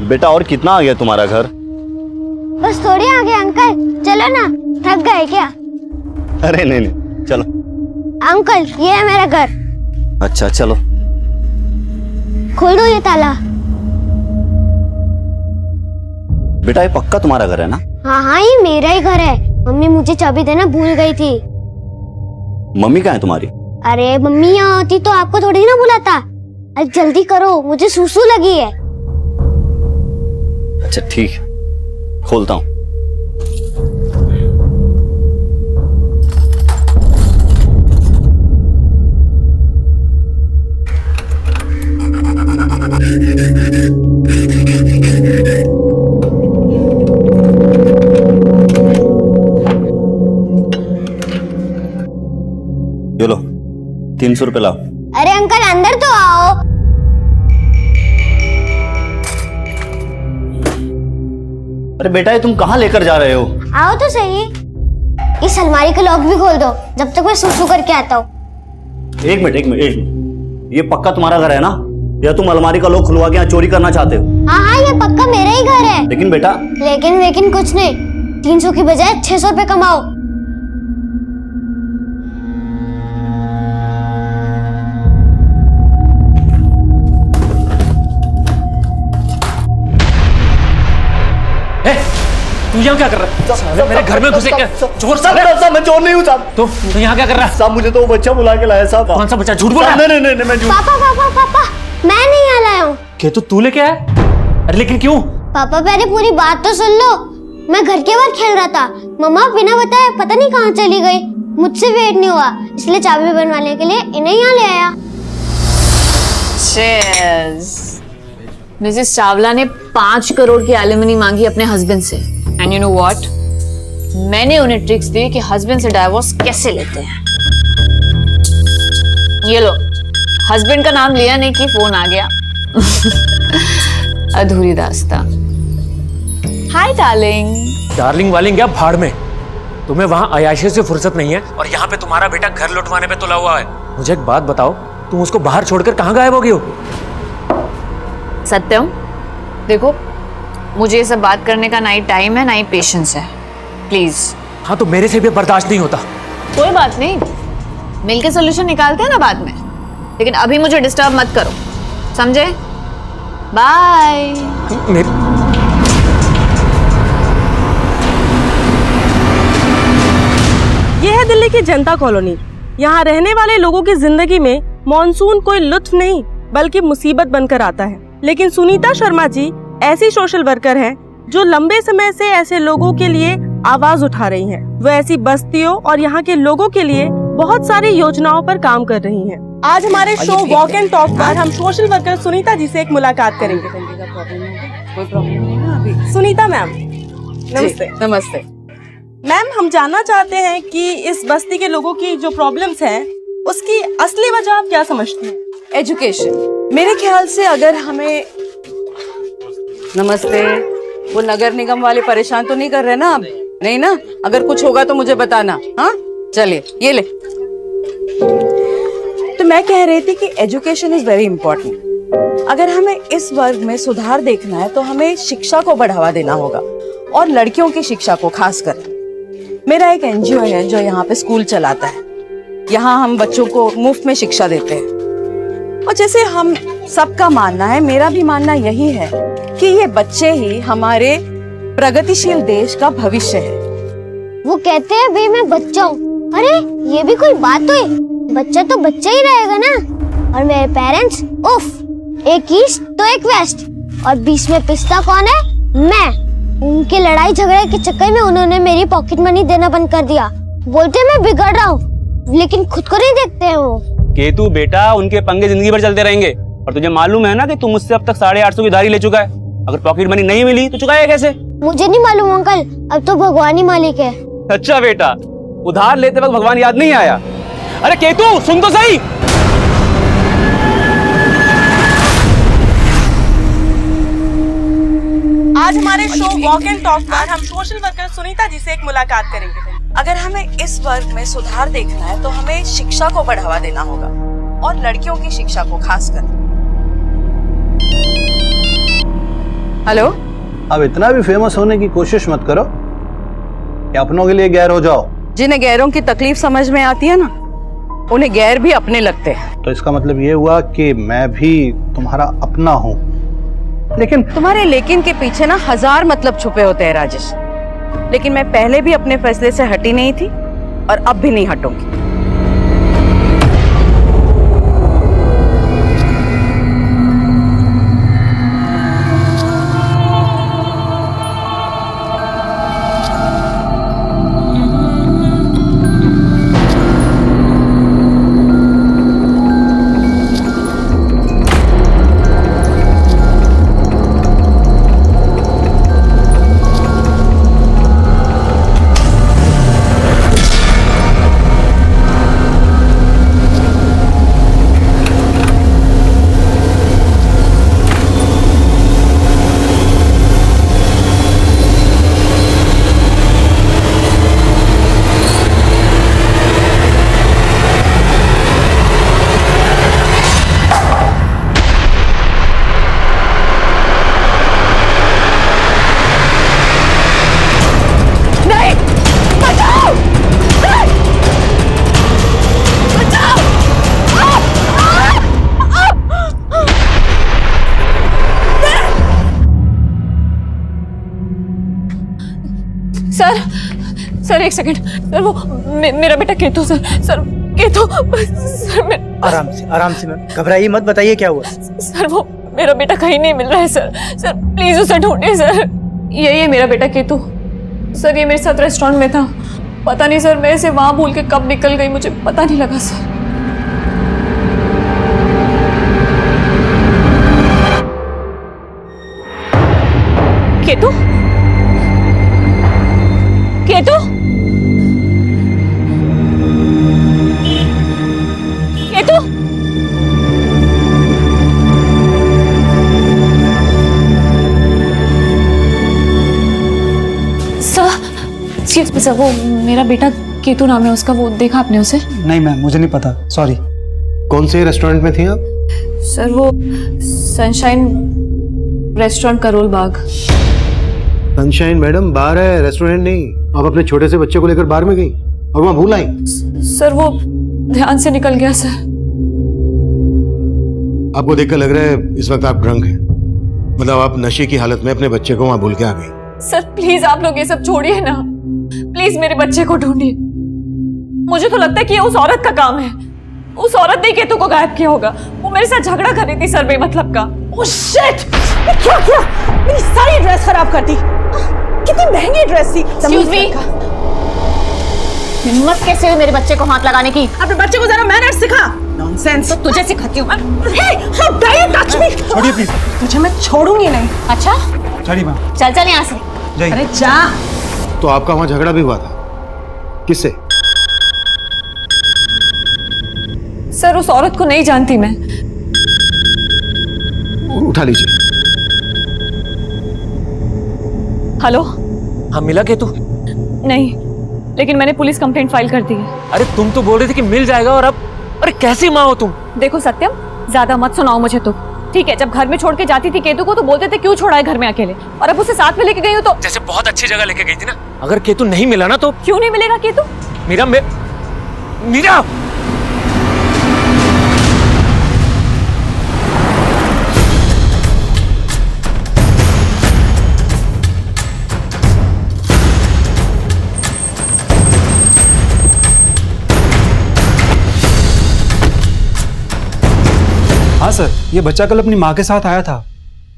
बेटा और कितना आ गया तुम्हारा घर? बस थोड़ी आगे अंकल, चलो ना, थक गए क्या? अरे नहीं नहीं, चलो। अंकल ये है मेरा घर। अच्छा चलो। खोल दो ये ताला। बेटा ये पक्का तुम्हारा घर है ना? हाँ हाँ ये मेरा ही घर है। मम्मी मुझे चाबी देना भूल गई थी। मम्मी कहाँ है तुम्हारी? अरे मम्मी यहाँ होती तो आपको थोड़ी ना बुलाता। अरे जल्दी करो, मुझे सुसु लगी है। अच्छा ठीक है, खोलता हूँ। ये लो 300 रुपए लाओ। अरे अंकल अंदर तो आओ। अरे बेटा ये तुम कहाँ लेकर जा रहे हो? आओ तो सही। इस अलमारी का लॉक भी खोल दो जब तक मैं सुसु करके आता हूँ। एक मिनट, ये पक्का तुम्हारा घर है ना? या तुम अलमारी का लॉक खुलवा के यहाँ चोरी करना चाहते हो? हाँ हाँ ये पक्का मेरा ही घर है। लेकिन बेटा। लेकिन कुछ नहीं, 300 की बजाय 600 रुपए कमाओ। तू यहाँ क्या कर रहा है? मेरे घर में घुसे क्या? चोर साहब, मैं चोर नहीं हूँ साहब। तो यहाँ क्या कर रहा है? साहब मुझे तो वो बच्चा बुला के लाया साहब। कौन सा बच्चा? झूठ बोल रहा है? नहीं मैं झूठ। पापा मैं नहीं यहाँ लाया हूँ। क्या तू लेके आया? अरे लेकिन क्यों? पापा पहले पूरी बात तो सुन लो। मैं घर के बाहर खेल रहा था, मम्मा बिना बताए पता नहीं कहाँ चली गई। मुझसे वेट नहीं हुआ, इसलिए चाबी बनवाने के लिए इन्हें यहाँ ले आया। मिसेस चावला ने 5 करोड़ की एलिमनी मांगी अपने हस्बैंड से। एंड यू नो व्हाट, मैंने उन्हें ट्रिक्स दी कि हस्बैंड से डाइवोर्स कैसे लेते हैं। ये लो, हस्बैंड का नाम लिया नहीं कि फोन आ गया। अधूरी दास्तां। Hi darling. डार्लिंग वालिंग क्या भाड़ में। तुम्हें वहां अयाशी से फुर्सत नहीं है और यहाँ पे तुम्हारा बेटा घर लुटवाने पे तुला हुआ है। मुझे एक बात बताओ, तुम उसको बाहर छोड़कर कहाँ गायब हो गई हो? सत्यम देखो, मुझे ये सब बात करने का ना ही टाइम है ना ही पेशेंस है, प्लीज। हाँ तो मेरे से भी बर्दाश्त नहीं होता। कोई बात नहीं, मिलके सोल्यूशन निकालते हैं ना बाद में, लेकिन अभी मुझे डिस्टर्ब मत करो, समझे? बाय। ये है दिल्ली की जनता कॉलोनी। यहाँ रहने वाले लोगों की जिंदगी में मॉनसून कोई लुत्फ नहीं बल्कि मुसीबत बनकर आता है। लेकिन सुनीता शर्मा जी ऐसी सोशल वर्कर हैं जो लंबे समय से ऐसे लोगों के लिए आवाज उठा रही हैं। वो ऐसी बस्तियों और यहाँ के लोगों के लिए बहुत सारी योजनाओं पर काम कर रही हैं। आज हमारे शो वॉक एंड टॉक पर हम सोशल वर्कर सुनीता जी से एक मुलाकात करेंगे। कोई प्रॉब्लम नहीं ना अभी? सुनीता मैम नमस्ते। नमस्ते मैम, हम जानना चाहते हैं कि इस बस्ती के लोगों की जो प्रॉब्लम्स हैं उसकी असली वजह आप क्या समझती हैं? एजुकेशन। मेरे ख्याल से अगर हमें नमस्ते वो नगर निगम वाले परेशान तो नहीं कर रहे ना? अब नहीं ना? अगर कुछ होगा तो मुझे बताना। हाँ चलिए ये ले। तो मैं कह रही थी कि एजुकेशन इज वेरी इंपॉर्टेंट। अगर हमें इस वर्ग में सुधार देखना है तो हमें शिक्षा को बढ़ावा देना होगा और लड़कियों की शिक्षा को खासकर। मेरा एक एनजीओ है जो यहाँ पे स्कूल चलाता है। यहाँ हम बच्चों को मुफ्त में शिक्षा देते हैं और जैसे हम सबका मानना है, मेरा भी मानना यही है कि ये बच्चे ही हमारे प्रगतिशील देश का भविष्य है। वो कहते हैं भाई मैं बच्चा हूँ। अरे ये भी कोई बात हुई? बच्चा तो बच्चा ही रहेगा ना। और मेरे पेरेंट्स उफ, एक ईस्ट तो एक वेस्ट और बीच में पिस्ता कौन है? मैं। उनके लड़ाई झगड़े के चक्कर में उन्होंने मेरी पॉकेट मनी देना बंद कर दिया। बोलते मैं बिगड़ रहा हूँ लेकिन खुद को नहीं देखते हैं वो। केतु बेटा, उनके पंगे जिंदगी भर चलते रहेंगे और तुझे मालूम है ना कि तू मुझसे अब तक 850 की उधारी ले चुका है। अगर पॉकेट मनी नहीं मिली तो चुकाएगा कैसे? मुझे नहीं मालूम अंकल, अब तो भगवान ही मालिक है। अच्छा बेटा, उधार लेते वक्त भगवान याद नहीं आया? अरे केतु सुन तो सही। आज हमारे शो वॉक एंड टॉक पर हम सोशल वर्कर सुनीता जी से एक मुलाकात करेंगे। अगर हमें इस वर्ग में सुधार देखना है तो हमें शिक्षा को बढ़ावा देना होगा और लड़कियों की शिक्षा को खासकर। हेलो। अब इतना भी फेमस होने की कोशिश मत करो कि अपनों के लिए गैर हो जाओ। जिन्हें गैरों की तकलीफ समझ में आती है ना, उन्हें गैर भी अपने लगते हैं। तो इसका मतलब ये हुआ कि मैं भी तुम्हारा अपना हूँ। लेकिन तुम्हारे लेकिन के पीछे ना 1000 मतलब छुपे होते हैं राजेश। लेकिन मैं पहले भी अपने फैसले से हटी नहीं थी और अब भी नहीं हटूंगी। सर एक सेकंड सर, वो मेरा बेटा Ketu sir. Sir Ketu sir, मैं आराम से मैम, घबराइए मत, बताइए क्या हुआ। सर वो मेरा बेटा कहीं नहीं मिल रहा है सर। सर प्लीज उसे ढूंढिए सर। यही है मेरा बेटा केतु सर। ये मेरे साथ रेस्टोरेंट में था। पता नहीं सर मैं इसे वहां भूल के कब निकल गई, मुझे पता नहीं लगा सर। केतु केतु केतु सर वो मेरा बेटा केतु नाम है उसका, वो देखा आपने उसे? नहीं मैम, मुझे नहीं पता, सॉरी। कौन से रेस्टोरेंट में थी आप? सर वो sunshine restaurant Karol Bagh. Sunshine madam बार है, रेस्टोरेंट नहीं। आप अपने छोटे से बच्चे को लेकर बार में गई और वहां भूल आई? सर वो ध्यान से निकल गया सर। आपको देखकर लग रहा है इस वक्त आप ड्रंक हैं। मतलब आप नशे की हालत में अपने बच्चे को वहां भूल के आ गई। सर प्लीज आप लोग ये सब छोड़िए ना, प्लीज मेरे बच्चे को ढूंढिए। मुझे तो लगता है कि ये उस औरत का काम है। उस औरत ने केतु को गायब किया होगा। वो मेरे साथ झगड़ा कर रही थी सर बेमतलब का। Oh shit! क्या किया? मेरी सारी ड्रेस खराब कर दी। कितनी महंगी ड्रेस थी। Excuse me? हिम्मत कैसे हुई मेरे बच्चे को हाथ लगाने की? अपने बच्चे को जरा मैनर्स सिखा। नॉनसेंस। तो तुझे सिखाती हूँ मैं। Hey, how dare you touch me? छोड़िए प्लीज। तुझे मैं छोड़ूंगी नहीं। अच्छा छोड़िए मैम। चल यहाँ से। जाइए। अरे जा। तो आपका वहां झगड़ा भी हुआ था? किससे? सर उस औरत को नहीं जानती मैं। उठा लीजिए। हेलो? हाँ मिला केतु? नहीं, लेकिन मैंने पुलिस कंप्लेंट फाइल कर दी है। अरे तुम तो बोल रही थी कि मिल जाएगा, और अब अरे कैसी माँ हो तुम? देखो सत्यम, ज्यादा मत सुनाओ मुझे तो, ठीक है? जब घर में छोड़ के जाती थी केतु को तो बोलते थे क्यों छोड़ा है घर में अकेले, और अब उसे साथ में लेके गई हो तो जैसे बहुत अच्छी जगह लेके गई थी ना। अगर केतु नहीं मिला ना तो क्यों नहीं मिलेगा केतु? मीरा मीरा हाँ सर, ये बच्चा कल अपनी माँ के साथ आया था,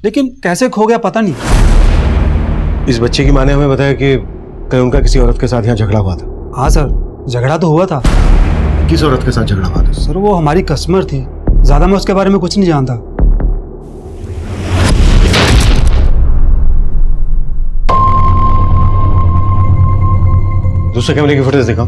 लेकिन कैसे खो गया पता नहीं। इस बच्चे की माँ ने हमें बताया कि कहीं उनका किसी औरत के साथ यहाँ झगड़ा हुआ था। हाँ सर, झगड़ा तो हुआ था। किस औरत के साथ झगड़ा हुआ था? सर वो हमारी कस्टमर थी, ज्यादा मैं उसके बारे में कुछ नहीं जानता। दूसरे कैमरे की फुटेज दिखाओ।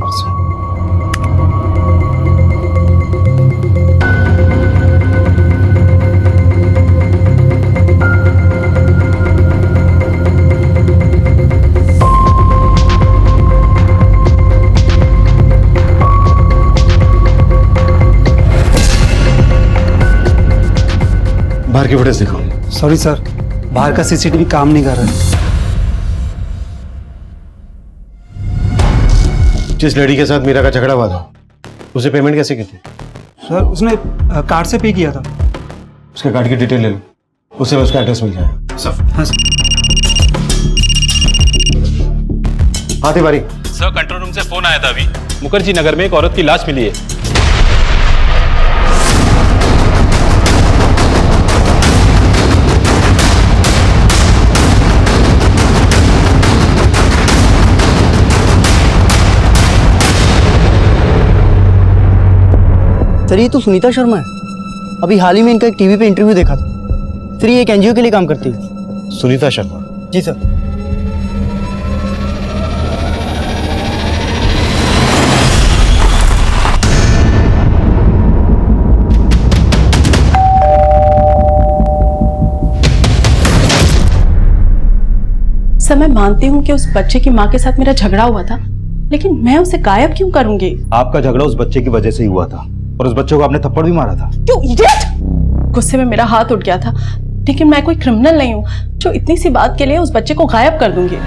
बाहर की फुटेज दिखाओ। सॉरी सर, बाहर का सीसीटीवी काम नहीं कर रहा। जिस लड़की के साथ मीरा का झगड़ा हुआ था उसे पेमेंट कैसे की थी? सर उसने कार्ड से पे किया था। उसके कार्ड की डिटेल ले लो, उसे उसका एड्रेस मिल जाएगा। हाँ सर। हाँ तिवारी, सर कंट्रोल रूम से फोन आया था अभी, मुखर्जी नगर में एक औरत की लाश मिली है। सर ये तो सुनीता शर्मा है। अभी हाल ही में इनका एक टीवी पे इंटरव्यू देखा था। सर ये एक एनजीओ के लिए काम करती है। सुनीता शर्मा? जी सर। सर मैं मानती हूँ कि उस बच्चे की माँ के साथ मेरा झगड़ा हुआ था, लेकिन मैं उसे गायब क्यों करूंगी? आपका झगड़ा उस बच्चे की वजह से ही हुआ था और उस बच्चे को आपने थप्पड़ भी मारा था। क्यों इडियट! गुस्से में मेरा हाथ उठ गया था, लेकिन मैं कोई क्रिमिनल नहीं हूँ जो इतनी सी बात के लिए उस बच्चे को गायब कर दूंगी।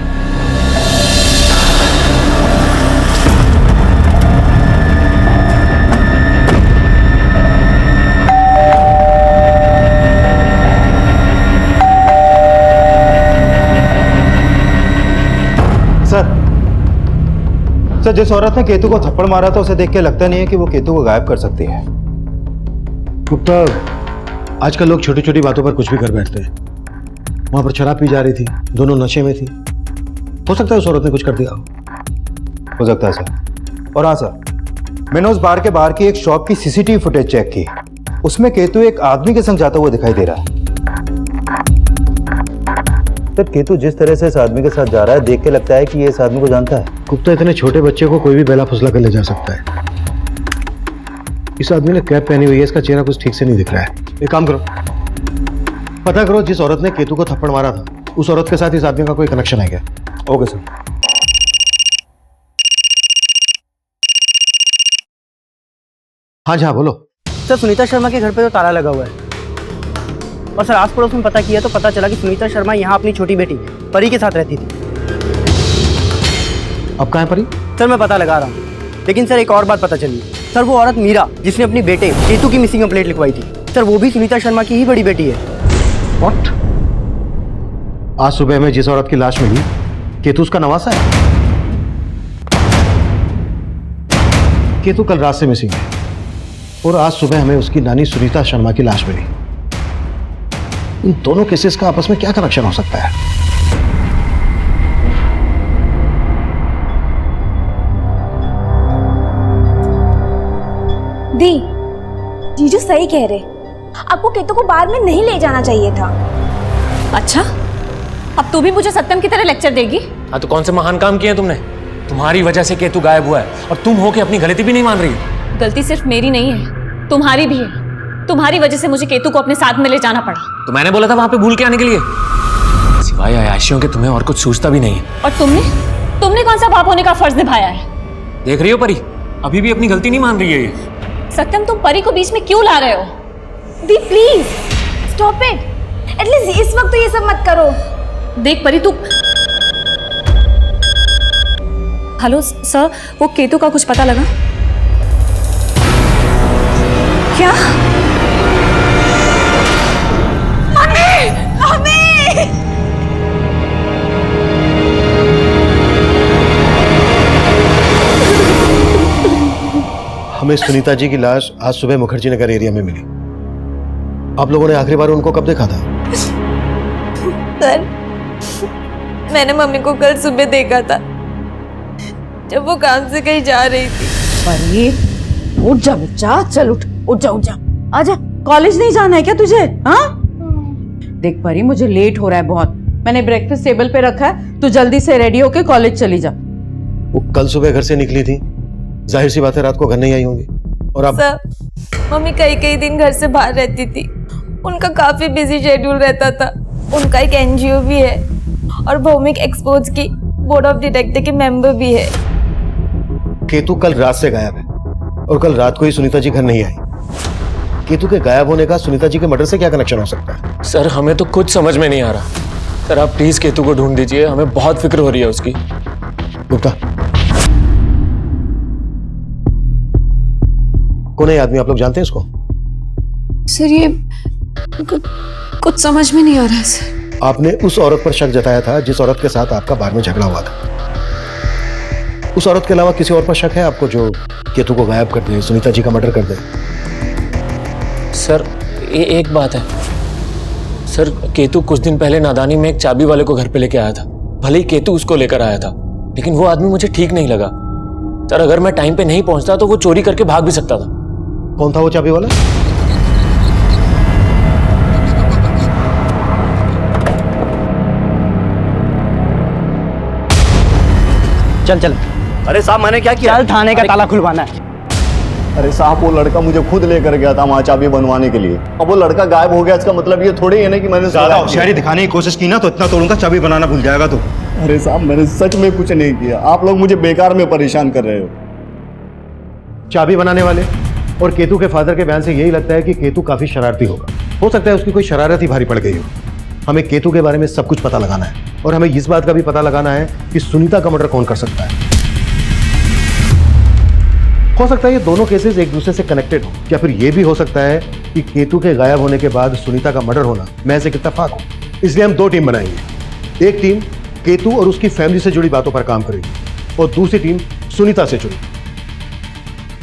सर जिस औरत ने केतु को थप्पड़ मारा था उसे देख के लगता नहीं है कि वो केतु को गायब कर सकती है। गुप्ता, आजकल लोग छोटी छोटी बातों पर कुछ भी कर बैठते हैं। वहां पर शराब पी जा रही थी, दोनों नशे में थी। हो सकता है उस औरत ने कुछ कर दिया हो सकता है सर। और हाँ सर, मैंने उस बार के बाहर की एक शॉप की सीसीटीवी फुटेज चेक की, उसमें केतु एक आदमी के संग जाता हुआ दिखाई दे रहा है। सर केतु जिस तरह से इस आदमी के साथ जा रहा है देख के लगता है कि ये इस आदमी को जानता है। गुप्ता, इतने छोटे बच्चे को कोई भी बेला फुसला कर ले जा सकता है। इस आदमी ने कैप पहनी हुई है, इसका चेहरा कुछ ठीक से नहीं दिख रहा है। एक काम करो, पता करो जिस औरत ने केतु को थप्पड़ मारा था उस औरत के साथ इस आदमी का कोई कनेक्शन है क्या? Okay sir. हाँ जी हाँ बोलो। सर सुनीता शर्मा के घर पे तो ताला लगा हुआ है और सर आस पड़ोस में पता किया तो पता चला कि सुनीता शर्मा यहाँ अपनी छोटी बेटी परी के साथ रहती थी। अब कहाँ है परी? सर मैं पता लगा रहा हूँ, लेकिन सर एक और बात पता चली। सर वो औरत मीरा जिसने अपनी बेटे केतु की मिसिंग कंप्लेंट लिखवाई थी, सर वो भी सुनीता शर्मा की ही बड़ी बेटी है। व्हाट? आज सुबह में जिस औरत की लाश मिली केतु उसका नवासा है? केतु कल रात से मिसिंग है और आज सुबह हमें उसकी नानी सुनीता शर्मा की लाश मिली। इन दोनों केसेस का आपस में क्या कनेक्शन हो सकता है? दी, जीजू सही कह रहे, आपको केतु को बार में नहीं ले जाना चाहिए था। अच्छा, अब तू भी मुझे सत्यम की तरह लेक्चर देगी? हाँ तो कौन से महान काम किए तुमने? तुम्हारी वजह से केतु गायब हुआ है और तुम हो के अपनी गलती भी नहीं मान रही। गलती सिर्फ मेरी नहीं है, तुम्हारी भी है। तुम्हारी वजह से मुझे केतु को अपने साथ में ले जाना पड़ा। तो मैंने बोला था वहां पे भूल के आने के लिए। सिवाय अयाशियों के तुम्हें और कुछ सूझता भी नहीं है। और तुमने कौन सा बाप होने का फर्ज निभाया है? देख रही हो परी, अभी भी अपनी गलती नहीं मान रही है ये। सत्यम, तुम परी को बीच में क्यों ला रहे हो? दी प्लीज स्टॉप इट, एटलीस्ट इस वक्त तो ये सब मत करो। देख परी, तू हेलो सर, वो केतु का कुछ पता लगा क्या? हमें सुनीता जी की लाश आज सुबह मुखर्जी नगर एरिया में मिली। आप लोगों ने आखिरी बार उनको कब देखा था? सर, मैंने मम्मी को कल सुबह देखा था जब वो काम से कहीं जा रही थी। परी उठ जा बच्चा, चल उठ जा आजा। कॉलेज नहीं जाना है क्या तुझे? हाँ देख परी, मुझे लेट हो रहा है बहुत। मैंने ब्रेकफास्ट टेबल पे रखा है, तू जल्दी से रेडी होके कॉलेज चली जा। वो कल सुबह घर से निकली थी, जाहिर सी बात है रात को घर नहीं आई होंगी। और अब सर, मम्मी कई दिन घर से बाहर रहती थी, उनका काफी बिजी शेड्यूल रहता था। उनका एक एनजीओ भी है और भौमिक एक्सपोर्ट्स की बोर्ड ऑफ डायरेक्टर के मेंबर भी है। केतु कल रात से गायब है और कल रात को ही सुनीता जी घर नहीं आई। केतु के गायब होने का सुनीता जी के मर्डर से क्या कनेक्शन हो सकता है? सर हमें तो कुछ समझ में नहीं आ रहा। सर आप प्लीज केतु को ढूंढ दीजिए, हमें बहुत फिक्र हो रही है उसकी। गुप्ता, कौन है ये आदमी? आप लोग जानते हैं इसको? सर ये कुछ समझ में नहीं आ रहा है सर। आपने उस औरत पर शक जताया था जिस औरत के साथ आपका बार में झगड़ा हुआ था। उस औरत के अलावा किसी और पर शक है आपको जो केतु को गायब कर दे, सुनीता जी का मर्डर कर दे? सर ये एक बात है सर, केतु कुछ दिन पहले नादानी में एक चाबी वाले को घर पे लेके आया था। भले ही केतु उसको लेकर आया था, लेकिन वो आदमी मुझे ठीक नहीं लगा। सर अगर मैं टाइम पे नहीं पहुंचता तो वो चोरी करके भाग भी सकता था। कौन था वो चाबी वाला? चल चल। अरे साहब मैंने क्या किया? चल थाने का ताला खुलवाना है। अरे साहब वो लड़का मुझे खुद लेकर गया था वहाँ चाबी बनवाने के लिए। अब वो लड़का गायब हो गया, इसका मतलब ये थोड़ी है ना कि मैंने ज्यादा होशियारी दिखाने की कोशिश की ना तो इतना तोड़ूंगा चाबी बनाना भूल जाएगा तू। अरे साहब मैंने सच में कुछ नहीं किया, आप लोग मुझे बेकार में परेशान कर रहे हो। चाबी बनाने वाले और केतु के फादर के बयान से यही लगता है कि केतु काफी शरारती होगा। हो सकता है उसकी कोई शरारत ही भारी पड़ गई हो। हमें केतु के बारे में सब कुछ पता लगाना है और हमें इस बात का भी पता लगाना है कि सुनीता का मर्डर कौन कर सकता है। हो सकता है ये दोनों केसेस एक दूसरे से कनेक्टेड हो, या फिर ये भी हो सकता है कि केतु के गायब होने के बाद सुनीता का मर्डर होना महज एक इत्तेफाक हो। इसलिए हम दो टीम बनाएंगे। एक टीम केतु और उसकी फैमिली से जुड़ी बातों पर काम करेगी और दूसरी टीम सुनीता से जुड़ी।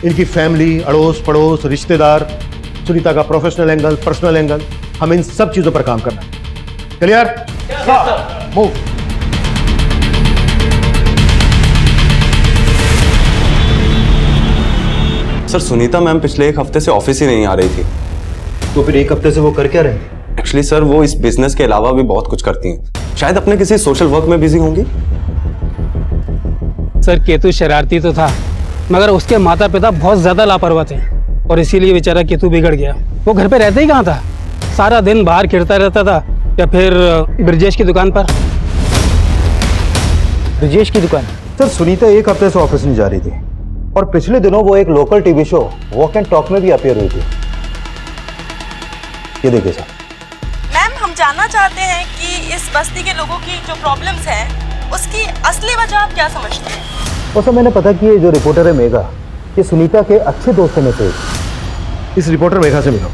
इनकी फैमिली, अड़ोस पड़ोस, रिश्तेदार, सुनीता का प्रोफेशनल एंगल, पर्सनल एंगल, हमें इन सब चीजों पर काम करना है। Clear? Move. Sir Sunita ma'am पिछले एक हफ्ते से ऑफिस ही नहीं आ रही थी। तो फिर एक हफ्ते से वो कर क्या रहे हैं? एक्चुअली सर वो इस बिजनेस के अलावा भी बहुत कुछ करती हैं। शायद अपने किसी सोशल वर्क में बिजी होंगी। सर केतु शरारती तो था, मगर उसके माता पिता बहुत ज्यादा लापरवाह थे और इसीलिए बेचारा केतु बिगड़ गया। वो घर पे रहता ही कहाँ था, सारा दिन बाहर खेलता रहता था या फिर ब्रजेश की दुकान पर। ब्रजेश की दुकान? सर सुनीता एक हफ्ते से ऑफिस नहीं जा रही थी और पिछले दिनों वो एक local TV show walk and talk में भी अपीयर हुई थी। ये देखिए सर। मैम हम जानना चाहते हैं कि इस बस्ती के लोगों की जो प्रॉब्लम्स हैं उसकी असली वजह आप क्या समझते हैं? और सर मैंने पता कि ये जो रिपोर्टर है मेघा, ये सुनीता के अच्छे दोस्तों में से एक। इस रिपोर्टर मेघा से मिलो,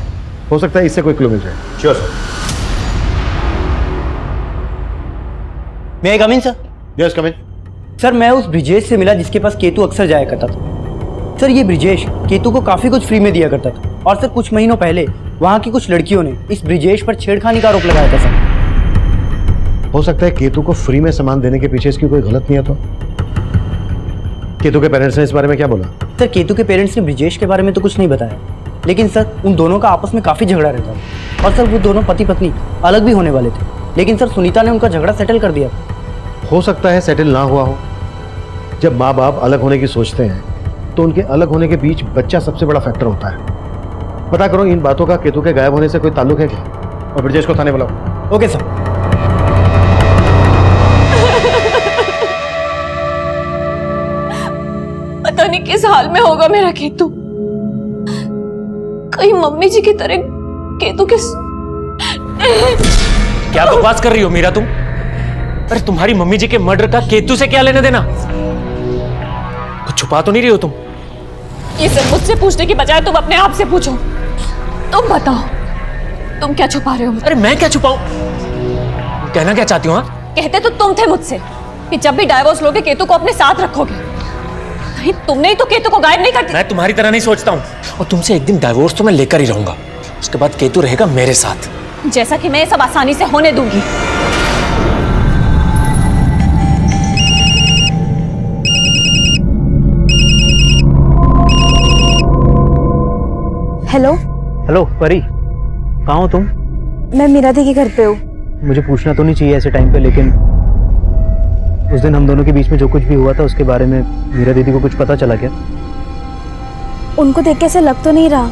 हो सकता है इससे कोई क्लू मिल जाए। Sure sir. May I come in sir? Yes come in. Sir मैं उस ब्रिजेश से मिला जिसके पास केतु अक्सर जाया करता था। सर ये ब्रिजेश केतु को काफी कुछ फ्री में दिया करता था और सर कुछ महीनों पहले वहाँ की कुछ लड़कियों ने इस ब्रिजेश पर छेड़खानी का आरोप लगाया था सर। हो सकता है केतु को फ्री में सामान देने के पीछे इसकी कोई गलत नियत हो। केतु के पेरेंट्स ने इस बारे में क्या बोला? सर केतु के पेरेंट्स ने ब्रिजेश के बारे में तो कुछ नहीं बताया, लेकिन सर उन दोनों का आपस में काफी झगड़ा रहता था और सर वो दोनों पति पत्नी अलग भी होने वाले थे, लेकिन सर सुनीता ने उनका झगड़ा सेटल कर दिया। हो सकता है सेटल ना हुआ हो। जब माँ बाप अलग होने की सोचते हैं तो उनके अलग होने के बीच बच्चा सबसे बड़ा फैक्टर होता है। पता करो इन बातों का केतु के गायब होने से कोई ताल्लुक है क्या, और ब्रजेश को थाने बुलाओ। Okay sir. पता नहीं किस हाल में होगा मेरा केतु, कहीं मम्मी जी की तरह केतु किस। क्या बकवास कर रही हो मीरा तुम? अरे तुम्हारी मम्मी जी के मर्डर का केतु से क्या लेने देना? कुछ छुपा तो नहीं रही हो तुम? ये सब मुझसे पूछने की बजाय तुम अपने आप से पूछो। तुम बताओ तुम क्या छुपा रहे हो? अरे मैं क्या छुपाऊं? कहना क्या चाहती हो? हाँ कहते तो तुम थे मुझसे कि जब भी डाइवोर्स लोगे केतु को अपने साथ रखोगे। नहीं तुमने ही तो केतु को गायब नहीं कर दिया। मैं तुम्हारी तरह नहीं सोचता हूँ और तुमसे एक दिन डाइवोर्स तो मैं लेकर ही रहूंगा, उसके बाद केतु रहेगा मेरे साथ। जैसा कि मैं ये सब आसानी से होने दूंगी। हेलो। हेलो परी, कहाँ हो तुम? मैं मीरा दी के घर पे हूँ। मुझे पूछना तो नहीं चाहिए ऐसे टाइम पे, लेकिन उस दिन हम दोनों के बीच में जो कुछ भी हुआ था उसके बारे में मीरा दीदी को कुछ पता चला क्या? उनको देख के ऐसा लग तो नहीं रहा,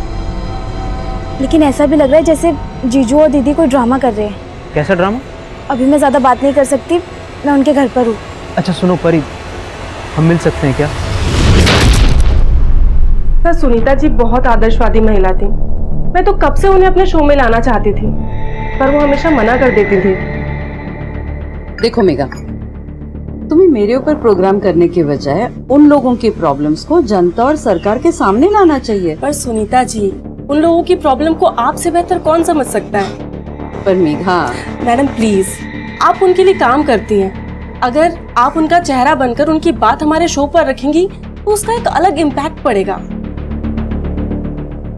लेकिन ऐसा भी लग रहा है जैसे जीजू और दीदी कोई ड्रामा कर रहे हैं। कैसा ड्रामा? अभी मैं ज़्यादा बात नहीं कर सकती, मैं उनके घर पर हूँ। अच्छा सुनो परी, हम मिल सकते हैं क्या? सर सुनीता जी बहुत आदर्शवादी महिला थी, मैं तो कब से उन्हें अपने शो में लाना चाहती थी, पर वो हमेशा मना कर देती थी। देखो मेघा, तुम्हें मेरे ऊपर प्रोग्राम करने के बजाय उन लोगों की प्रॉब्लम्स को जनता और सरकार के सामने लाना चाहिए। पर सुनीता जी, उन लोगों की प्रॉब्लम को आपसे बेहतर कौन समझ सकता है? पर मेघा, मैडम प्लीज, आप उनके लिए काम करती हैं। अगर आप उनका चेहरा बनकर उनकी बात हमारे शो पर रखेंगी तो उसका एक अलग इम्पैक्ट पड़ेगा।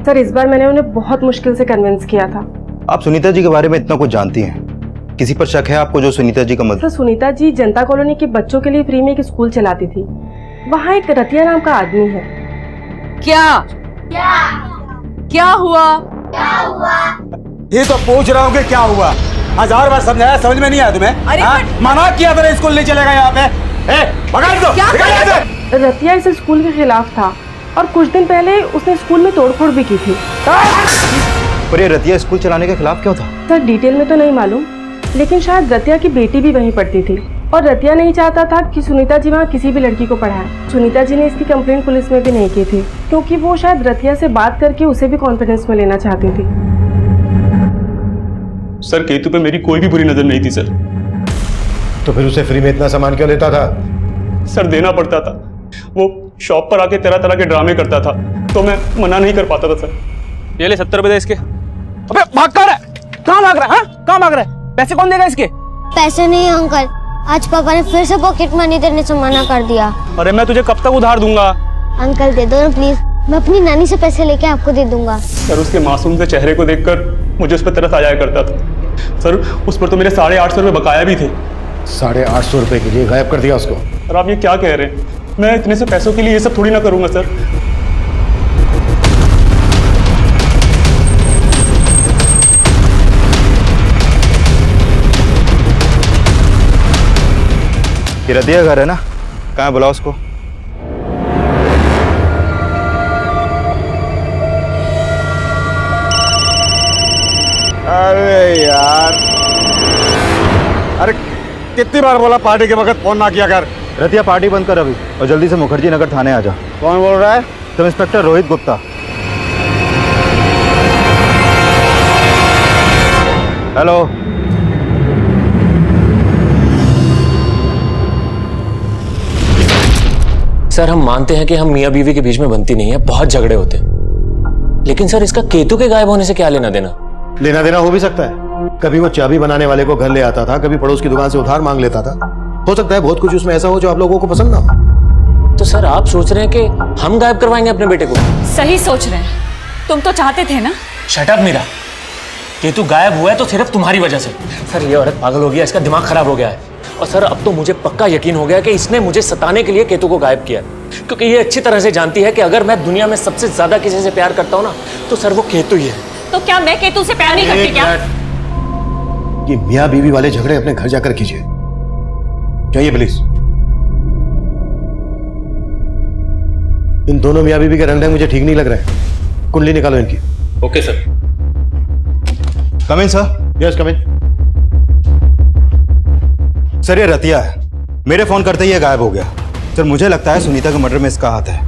सर, इस बार मैंने उन्हें बहुत मुश्किल से कन्विंस किया था। आप सुनीता जी के बारे में इतना कुछ जानती हैं, किसी पर शक है आपको जो सुनीता जी का मत? सर, सुनीता जी जनता कॉलोनी के बच्चों के लिए फ्री में एक स्कूल चलाती थी। वहाँ एक रतिया नाम का आदमी है। क्या हुआ? ये तो पूछ रहा हूँ कि क्या हुआ। 1000 बार समझाया, समझ में नहीं आया तुम्हें? अरे मना किया था स्कूल नहीं चलेगा यहाँ पे। भगा दो। रतिया इस स्कूल के खिलाफ था और कुछ दिन पहले उसने स्कूल में तोड़फोड़ भी की थी। पर ये रतिया स्कूल चलाने के खिलाफ क्यों था? सर, डिटेल में तो नहीं मालूम, लेकिन शायद रतिया की बेटी भी वहीं पढ़ती थी और रतिया नहीं चाहता था कि सुनीता जी वहाँ किसी भी लड़की को पढ़ाए। सुनीता जी ने इसकी कंप्लेंट पुलिस में भी नहीं की थी, क्योंकि वो शायद रतिया से बात करके उसे भी कॉन्फिडेंस में लेना चाहती थी। सर, केतु पे मेरी कोई भी बुरी नजर नहीं थी सर। तो फिर उसे फ्री में इतना सामान क्यों लेता था? सर, देना पड़ता था। वो शॉप पर आके तरह तरह के ड्रामे करता था, तो मैं मना नहीं कर पाता था सर। ये ले 70 रुपए दे इसके। अबे भाग कर, कहाँ भाग रहा है? कहाँ भाग रहा है? पैसे कौन देगा इसके? पैसे नहीं अंकल, आज पापा ने फिर से पॉकेट मनी देने से मना कर दिया। अरे मैं तुझे कब तक उधार दूंगा? अंकल दे दो ना प्लीज, मैं अपनी नानी से पैसे लेके आपको दे दूंगा। सर, उसके मासूम से चेहरे को देखकर मुझे उस पर तरस आ जाया करता था। सर, उस पर तो मेरे 850 रुपये बकाया भी थे। 850 रुपए के लिए गायब कर दिया उसको? सर, आप ये क्या कह रहे हैं? मैं इतने से पैसों के लिए ये सब थोड़ी ना करूंगा सर। ये रतिया घर है ना? कहाँ बुलाओ उसको। अरे यार, अरे कितनी बार बोला पार्टी के वक्त फोन ना किया कर। रतिया, पार्टी बंद कर अभी और जल्दी से मुखर्जी नगर थाने आ जा। कौन बोल रहा है? Sub inspector Rohit Gupta. Hello. Sir, हम मानते हैं कि हम मियाँ बीवी के बीच में बनती नहीं है, बहुत झगड़े होते हैं, लेकिन सर इसका केतु के गायब होने से क्या लेना देना? लेना देना हो भी सकता है। कभी वो चाबी बनाने वाले को घर ले आता था, कभी पड़ोस की दुकान से उधार मांग लेता था। हो सकता है बहुत कुछ उसमें ऐसा हो जो आप लोगों को पसंद ना हो। तो सर आप सोच रहे हैं कि हम गायब करवाएंगे अपने बेटे को? सही सोच रहे हैं, तुम तो चाहते थे ना। शट अप मीरा, केतु गायब हुआ है तो सिर्फ तुम्हारी वजह से। सर, ये औरत पागल हो गया, इसका दिमाग खराब हो गया है। और सर, अब तो मुझे पक्का यकीन हो गया कि इसने मुझे सताने के लिए केतु को गायब किया, क्योंकि ये अच्छी तरह से जानती है कि अगर मैं दुनिया में सबसे ज्यादा किसी से प्यार करता हूँ ना, तो सर वो केतु ही है। तो क्या मैं केतु से प्यार नहीं करती क्या? ये मियाँ बीवी वाले झगड़े अपने घर जाकर कीजिए, जाइए प्लीज। इन दोनों मियाँ बीवी के रंग मुझे ठीक नहीं लग रहे हैं। कुंडली निकालो इनकी। Okay sir. Come in sir. Yes come in. Sir, ये रतिया है, मेरे फोन करते ही ये गायब हो गया। सर, मुझे लगता है सुनीता के मर्डर में इसका हाथ है।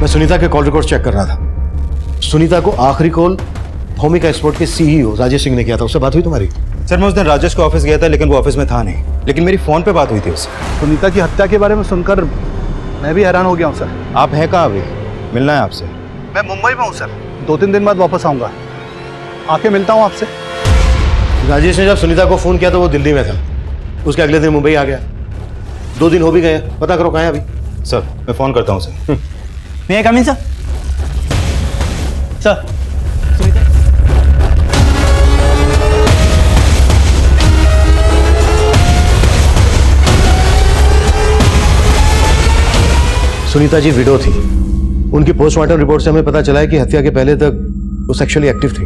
मैं सुनीता के कॉल रिकॉर्ड चेक कर रहा था। सुनीता को आखिरी कॉल भूमिका एक्सपोर्ट के सीईओ राजेश सिंह ने किया था। उससे बात हुई तुम्हारी? सर, मैं उस दिन राजेश के ऑफिस गया था, लेकिन वो ऑफिस में था नहीं, लेकिन मेरी फोन पे बात हुई थी उससे। सुनीता की हत्या के बारे में सुनकर मैं भी हैरान हो गया हूँ सर। आप हैं कहाँ अभी? मिलना है आपसे। मैं मुंबई में हूँ सर, 2-3 दिन बाद वापस आऊँगा, आके मिलता हूँ आपसे। राजेश ने जब सुनीता को फोन किया तो वो दिल्ली में था, उसके अगले दिन मुंबई आ गया। 2 दिन हो भी गए, पता करो कहाँ है अभी। सर, मैं फोन करता हूँ sir. May I come in sir? Sir, Sunita ji window थी। उनकी पोस्टमार्टम रिपोर्ट से हमें पता चला है कि हत्या के पहले तक वो सेक्सुअली एक्टिव थी।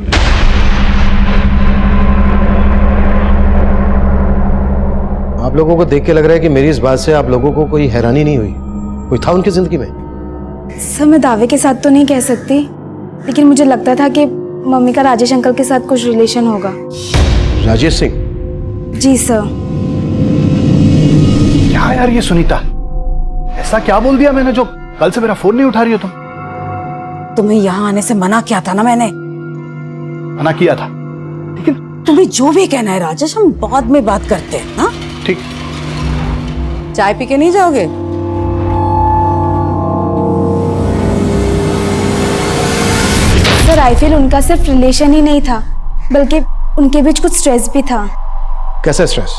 आप लोगों को देख के लग रहा है कि मेरी इस बात से आप लोगों को कोई हैरानी नहीं हुई? कोई था उनकी जिंदगी में? सर, मैं दावे के साथ तो नहीं कह सकती, लेकिन मुझे लगता था कि मम्मी का राजेश अंकल के साथ कुछ रिलेशन होगा। राजेश सिंह? जी सर। क्या यार ये सुनीता, ऐसा क्या बोल दिया मैंने जो कल से मेरा फोन नहीं उठा रही हो तुम? तुम्हें यहाँ आने से मना किया था ना मैंने। मना किया था। तुम्हें जो भी कहना है राजेश, हम बाद में बात करते हैं ना। ठीक। चाय पी के नहीं जाओगे? सर आई फील उनका सिर्फ रिलेशन ही नहीं था, बल्कि उनके बीच कुछ स्ट्रेस भी था। कैसे स्ट्रेस?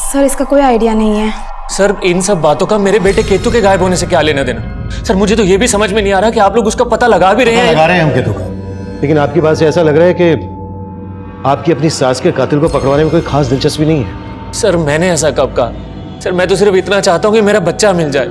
सर इसका कोई आइडिया नहीं है। सर इन सब बातों का मेरे बेटे केतु के गायब होने से क्या लेना देना? सर मुझे तो ये भी समझ में नहीं आ रहा कि आप लोग उसका पता लगा भी रहे हैं। लगा रहे हैं हम केतु का, लेकिन आपकी बात से ऐसा लग रहा है कि आपकी अपनी सास के कातिल को पकड़वाने में कोई खास दिलचस्पी नहीं है। सर मैंने ऐसा कब कहा? सर मैं तो सिर्फ इतना चाहता हूँ कि मेरा बच्चा मिल जाए।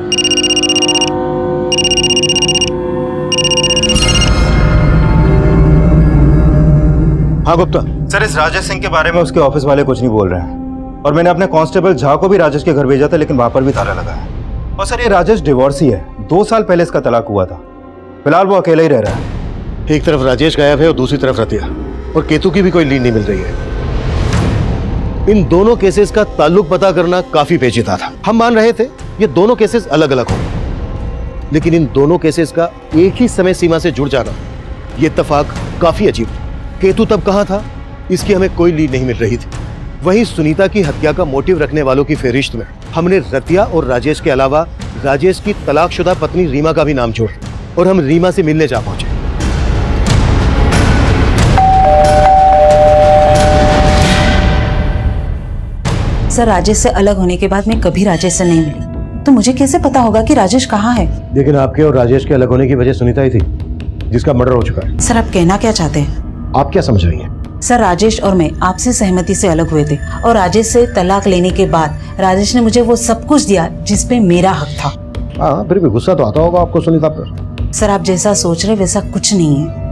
हाँ गुप्ता सर, इस राजेश सिंह के बारे में उसके ऑफिस वाले कुछ नहीं बोल रहे हैं, और मैंने अपने कांस्टेबल झा को भी राजेश के घर भेजा था, लेकिन वहां पर भी ताला लगा है। और सर ये राजेश डिवोर्सी है, 2 साल पहले इसका तलाक हुआ था। फिलहाल वो अकेला ही रह रहा है। एक तरफ राजेश गायब है और दूसरी तरफ रतिया, और केतु की भी कोई लीड नहीं मिल रही है। इन दोनों केसेस का ताल्लुक पता करना काफी पेचीदा था। हम मान रहे थे ये दोनों केसेस अलग अलग होंगे, लेकिन इन दोनों केसेस का एक ही समय सीमा से जुड़ जाना, ये इत्तेफाक काफी अजीब। केतु तब कहां था, इसकी हमें कोई लीड नहीं मिल रही थी। वहीं सुनीता की हत्या का मोटिव रखने वालों की फेरिश्त में हमने रतिया और राजेश के अलावा राजेश की तलाकशुदा पत्नी रीमा का भी नाम जोड़ा, और हम रीमा से मिलने जा पहुंचे। सर राजेश से अलग होने के बाद मैं कभी राजेश से नहीं मिली, तो मुझे कैसे पता होगा कि राजेश कहाँ है? लेकिन आपके और राजेश के अलग होने की वजह सुनीता ही थी, जिसका मर्डर हो चुका है। सर आप कहना क्या चाहते हैं? आप क्या समझ रही हैं? सर राजेश और मैं आपसे सहमति से अलग हुए थे, और राजेश से तलाक लेने के बाद राजेश ने मुझे वो सब कुछ दिया जिस पे मेरा हक था। हाँ, फिर भी गुस्सा तो आता होगा आपको सुनीता पर। सर आप जैसा सोच रहे वैसा कुछ नहीं है।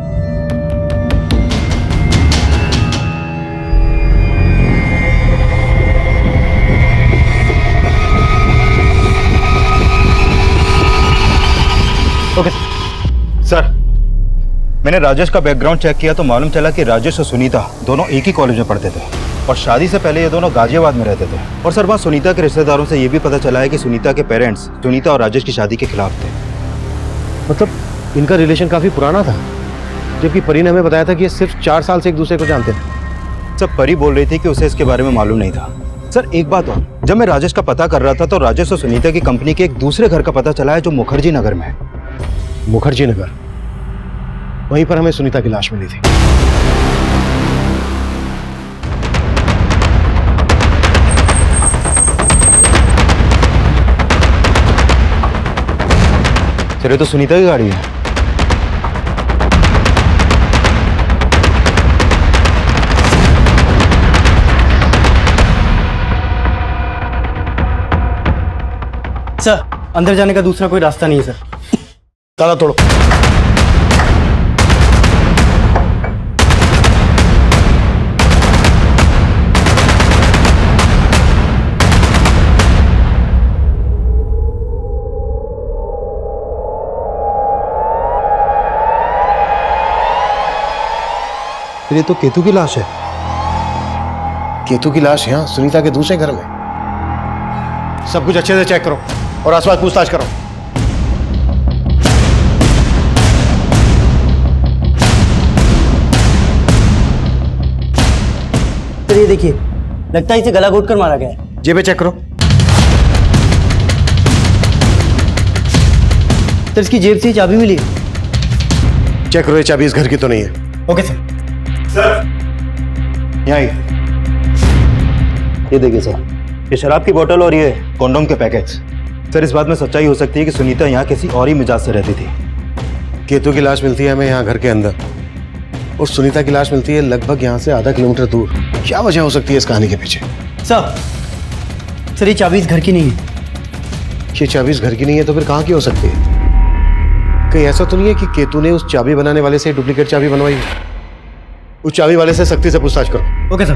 ओके सर, मैंने राजेश का बैकग्राउंड चेक किया तो मालूम चला कि राजेश और सुनीता दोनों एक ही कॉलेज में पढ़ते थे, और शादी से पहले ये दोनों गाजियाबाद में रहते थे। और सर वहाँ सुनीता के रिश्तेदारों से ये भी पता चला है कि सुनीता के पेरेंट्स सुनीता और राजेश की शादी के खिलाफ थे। मतलब इनका रिलेशन काफी पुराना था, जबकि परी ने हमें बताया था कि ये सिर्फ 4 साल से एक दूसरे को जानते थे। सब परी बोल रही थी कि उसे इसके बारे में मालूम नहीं था। सर एक बात और, जब मैं राजेश का पता कर रहा था तो राजेश और सुनीता की कंपनी के एक दूसरे घर का पता चला है जो मुखर्जी नगर में है। मुखर्जी नगर, वहीं पर हमें सुनीता की लाश मिली थी। सर ये तो सुनीता की गाड़ी है। सर अंदर जाने का दूसरा कोई रास्ता नहीं है सर। ताला तोड़ो। ये तो केतु की लाश है। केतु की लाश यहाँ सुनीता के दूसरे घर में। सब कुछ अच्छे से चेक करो और आसपास पूछताछ करो। सर ये देखिए, लगता है इसे गला घोट कर मारा गया है। जेबें चेक करो। सर इसकी जेब से चाबी मिली है। चेक करो, ये चाबी इस घर की तो नहीं है। Okay sir. यहाँ ये देखिए सर, ये शराब की बोतल और ये कॉन्डोम के पैकेट्स। सर इस बात में सच्चाई हो सकती है कि सुनीता यहाँ किसी और ही मिजाज से रहती थी। केतु की लाश मिलती है हमें यहाँ घर के अंदर, और सुनीता की लाश मिलती है लगभग यहाँ से आधा किलोमीटर दूर। क्या वजह हो सकती है इस कहानी के पीछे? सर ये चाबी इस घर की नहीं है। ये चाबी इस घर की नहीं है तो फिर कहाँ की हो सकती है? कहीं ऐसा तो नहीं है कि केतु ने उस चाबी बनाने वाले से डुप्लीकेट चाबी बनवाई? उस चाबी वाले से सख्ती से पूछताछ करो। Okay sir.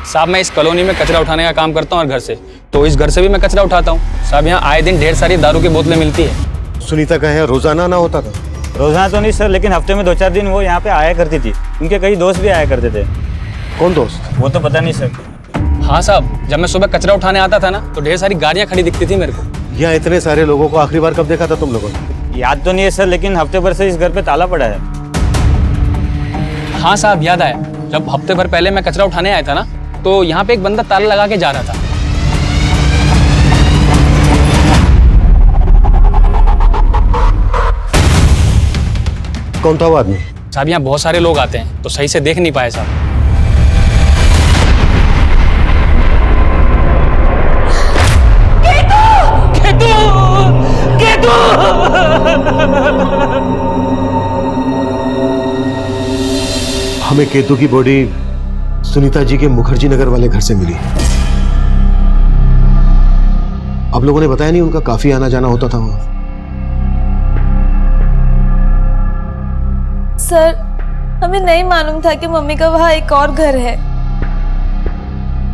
साहब मैं इस कॉलोनी में कचरा उठाने का काम करता हूँ, और घर से तो इस घर से भी मैं कचरा उठाता हूँ। साहब यहाँ आए दिन ढेर सारी दारू की बोतलें मिलती है। सुनीता का है रोजाना ना होता था? रोजाना तो नहीं सर, लेकिन हफ्ते में 2-4 दिन वो यहाँ पे आया करती थी। उनके कई दोस्त भी आया करते थे। कौन दोस्त? वो तो पता नहीं सर। हाँ साहब, जब मैं सुबह कचरा उठाने आता था ना तो ढेर सारी गाड़ियाँ खड़ी दिखती थी मेरे को। यहाँ इतने सारे लोगों को आखिरी बार कब देखा था तुम लोगों ने? याद तो नहीं है सर, लेकिन हफ्ते भर से इस घर पे ताला पड़ा है। हाँ साहब, याद आया। जब हफ्ते भर पहले मैं कचरा उठाने आया था ना, तो यहाँ पे एक बंदा ताला लगा के जा रहा था। कौन था वो आदमी? साहब यहाँ बहुत सारे लोग आते हैं तो सही से देख नहीं पाए साहब। हमें केतु की बॉडी सुनीता जी के मुखर्जी नगर वाले घर से मिली। आप लोगों ने बताया नहीं, उनका काफी आना जाना होता था वहां। सर, हमें नहीं मालूम था कि मम्मी का वहाँ एक और घर है।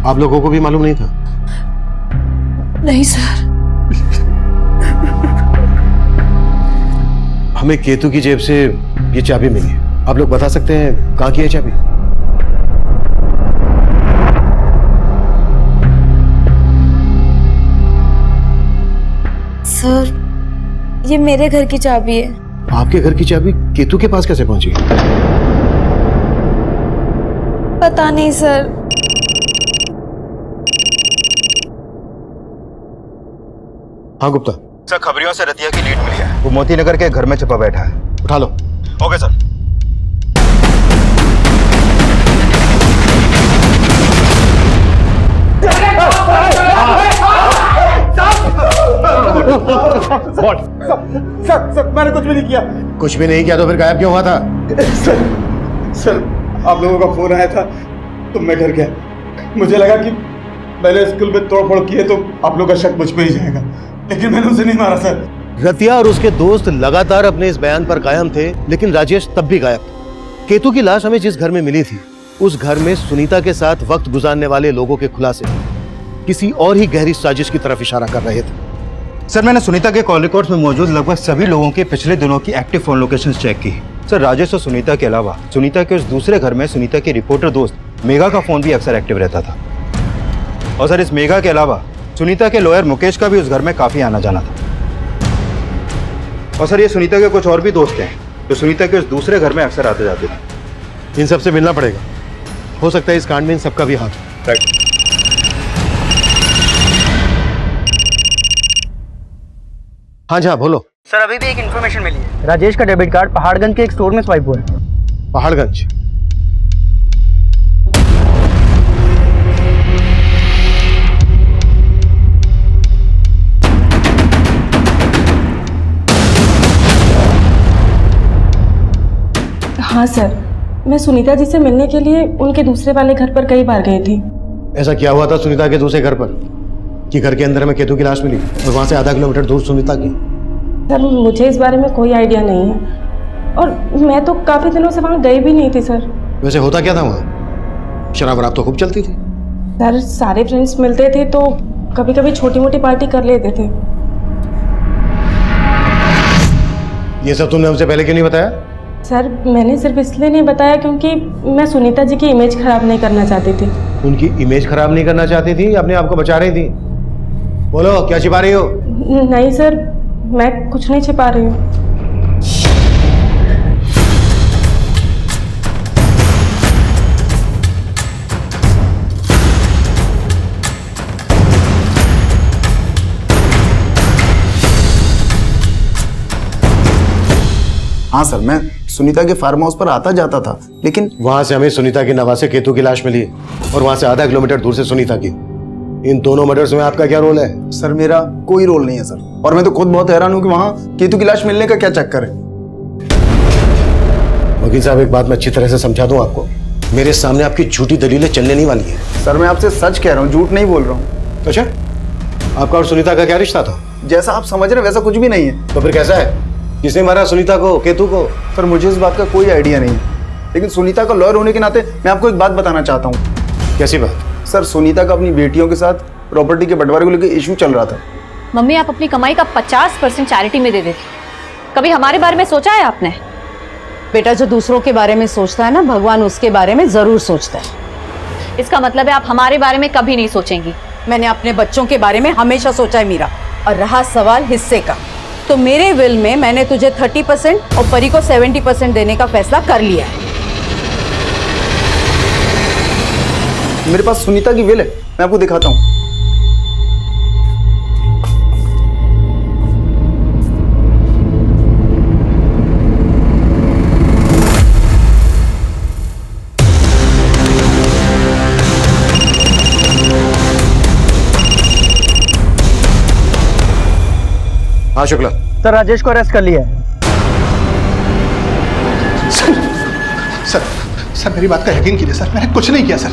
आप लोगों को भी मालूम नहीं था? नहीं सर। हमें केतु की जेब से ये चाबी मिली है। आप लोग बता सकते हैं कहाँ की है चाबी? सर, ये मेरे घर की चाबी है। आपके घर की चाबी केतु के पास कैसे पहुंची? पता नहीं सर। हाँ गुप्ता। सर, खबरियों से रतिया की लीड मिली है। वो मोती नगर के घर में छिपा बैठा है। उठा लो। Okay sir. सर, मैंने कुछ भी नहीं किया। कुछ भी नहीं किया तो फिर गायब क्यों हुआ था? सर, आप लोगों का फोन आया था तो मैं डर गया। मुझे लगा कि मैंने स्कूल में तोड़फोड़ की है तो आप लोग का शक मुझ पे ही जाएगा, लेकिन मैंने उसे नहीं मारा सर। रतिया और उसके दोस्त लगातार अपने इस बयान पर कायम थे, लेकिन राजेश तब भी गायब था। केतु की लाश हमें जिस घर में मिली थी, उस घर में सुनीता के साथ वक्त गुजारने वाले लोगों के खुलासे किसी और ही गहरी साजिश की तरफ इशारा कर रहे थे। सर, मैंने सुनीता के कॉल रिकॉर्ड्स में मौजूद लगभग सभी लोगों के पिछले दिनों की एक्टिव फोन लोकेशंस चेक की। सर, राजेश और सुनीता के अलावा सुनीता के उस दूसरे घर में सुनीता की रिपोर्टर दोस्त मेघा का फोन भी अक्सर एक्टिव रहता था। और सर, इस मेघा के अलावा सुनीता के लॉयर मुकेश का भी उस घर में काफी आना जाना था। और सर, ये सुनीता के कुछ और भी दोस्त हैं जो सुनीता के उस दूसरे घर में अक्सर आते जाते थे। इन सबसे मिलना पड़ेगा। हो सकता है इस कांड में इन सबका भी हाथ हो। राइट। हाँ जी, हाँ बोलो। सर, अभी भी एक इन्फॉर्मेशन मिली है। राजेश का डेबिट कार्ड पहाड़गंज के एक स्टोर में स्वाइप हुआ है। पहाड़गंज? हाँ सर, मैं सुनीता जी से मिलने के लिए उनके दूसरे वाले घर पर कई बार गई थी। ऐसा क्या हुआ था सुनीता के दूसरे घर पर कि घर के अंदर में केतु की लाश मिली और वहां से आधा किलोमीटर दूर सुनीता की? सर, मुझे इस बारे में कोई आइडिया नहीं है और मैं तो काफी दिनों से वहाँ गई भी नहीं थी सर। वैसे होता क्या था वहाँ? शराब वराब तो खूब चलती थी। सर, सारे फ्रेंड्स मिलते थे तो कभी कभी छोटी मोटी पार्टी कर लेते थे। ये सब तुमने हमसे पहले क्यों नहीं बताया? सर, मैंने सिर्फ इसलिए नहीं बताया क्योंकि मैं सुनीता जी की इमेज खराब नहीं करना चाहती थी। उनकी इमेज खराब नहीं करना चाहती थी या अपने आप को बचा रही थी? बोलो, क्या छिपा रही हो? नहीं सर, मैं कुछ नहीं छिपा रही हूँ। हाँ सर, मैं सुनीता के फार्म हाउस पर आता जाता था, लेकिन वहां से हमें सुनीता की नवासे केतु की लाश मिली और वहां से आधा किलोमीटर दूर से सुनीता की। इन दोनों मर्डर्स में आपका क्या रोल है? सर, मेरा कोई रोल नहीं है सर, और मैं तो खुद बहुत हैरान हूँ कि वहां केतु की लाश मिलने का क्या चक्कर है। वकील साहब, एक बात मैं अच्छी तरह से समझा दूं आपको, मेरे सामने आपकी झूठी दलीलें चलने नहीं वाली है। सर, मैं आपसे सच कह रहा हूँ, झूठ नहीं बोल रहा हूँ। अच्छा, आपका और सुनीता का क्या रिश्ता था? जैसा आप समझ रहे हैं वैसा कुछ भी नहीं है। तो फिर कैसा है? किसने मारा सुनीता को, केतु को? सर, मुझे इस बात का कोई आइडिया नहीं है, लेकिन सुनीता का लॉयर होने के नाते मैं आपको एक बात बताना चाहता हूँ। कैसी बात? सर, सुनीता का अपनी बेटियों के साथ प्रॉपर्टी के बंटवारे को लेकर इशू चल रहा था। मम्मी, आप अपनी कमाई का 50% चैरिटी में दे देती। कभी हमारे बारे में सोचा है आपने? बेटा, जो दूसरों के बारे में सोचता है ना, भगवान उसके बारे में जरूर सोचता है। इसका मतलब है आप हमारे बारे में कभी नहीं सोचेंगी। मैंने अपने बच्चों के बारे में हमेशा सोचा है मीरा। और रहा सवाल हिस्से का, तो मेरे विल में मैंने तुझे 30% और परी को 70% देने का फैसला कर लिया है। मेरे पास सुनीता की विल है, मैं आपको दिखाता हूँ। हाँ शुक्ला। सर राजेश को अरेस्ट कर लिया है। सर मेरी बात का यकीन कीजिए सर, मैंने कुछ नहीं किया सर।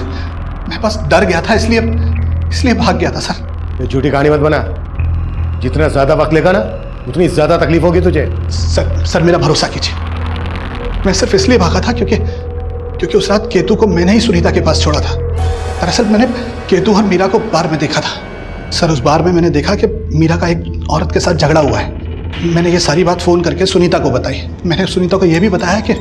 मैं बस डर गया था, इसलिए भाग गया था सर। ये झूठी कहानी मत बना। जितना ज्यादा वक्त लेगा ना उतनी ज्यादा तकलीफ होगी तुझे। सर मेरा भरोसा कीजिए, मैं सिर्फ इसलिए भागा था क्योंकि उस रात केतु को मैंने ही सुनीता के पास छोड़ा था। दरअसल मैंने केतु और मीरा को बार में देखा था सर। उस बार में मैंने देखा कि मीरा का एक औरत के साथ झगड़ा हुआ है। मैंने ये सारी बात फ़ोन करके सुनीता को बताई। मैंने सुनीता को यह भी बताया कि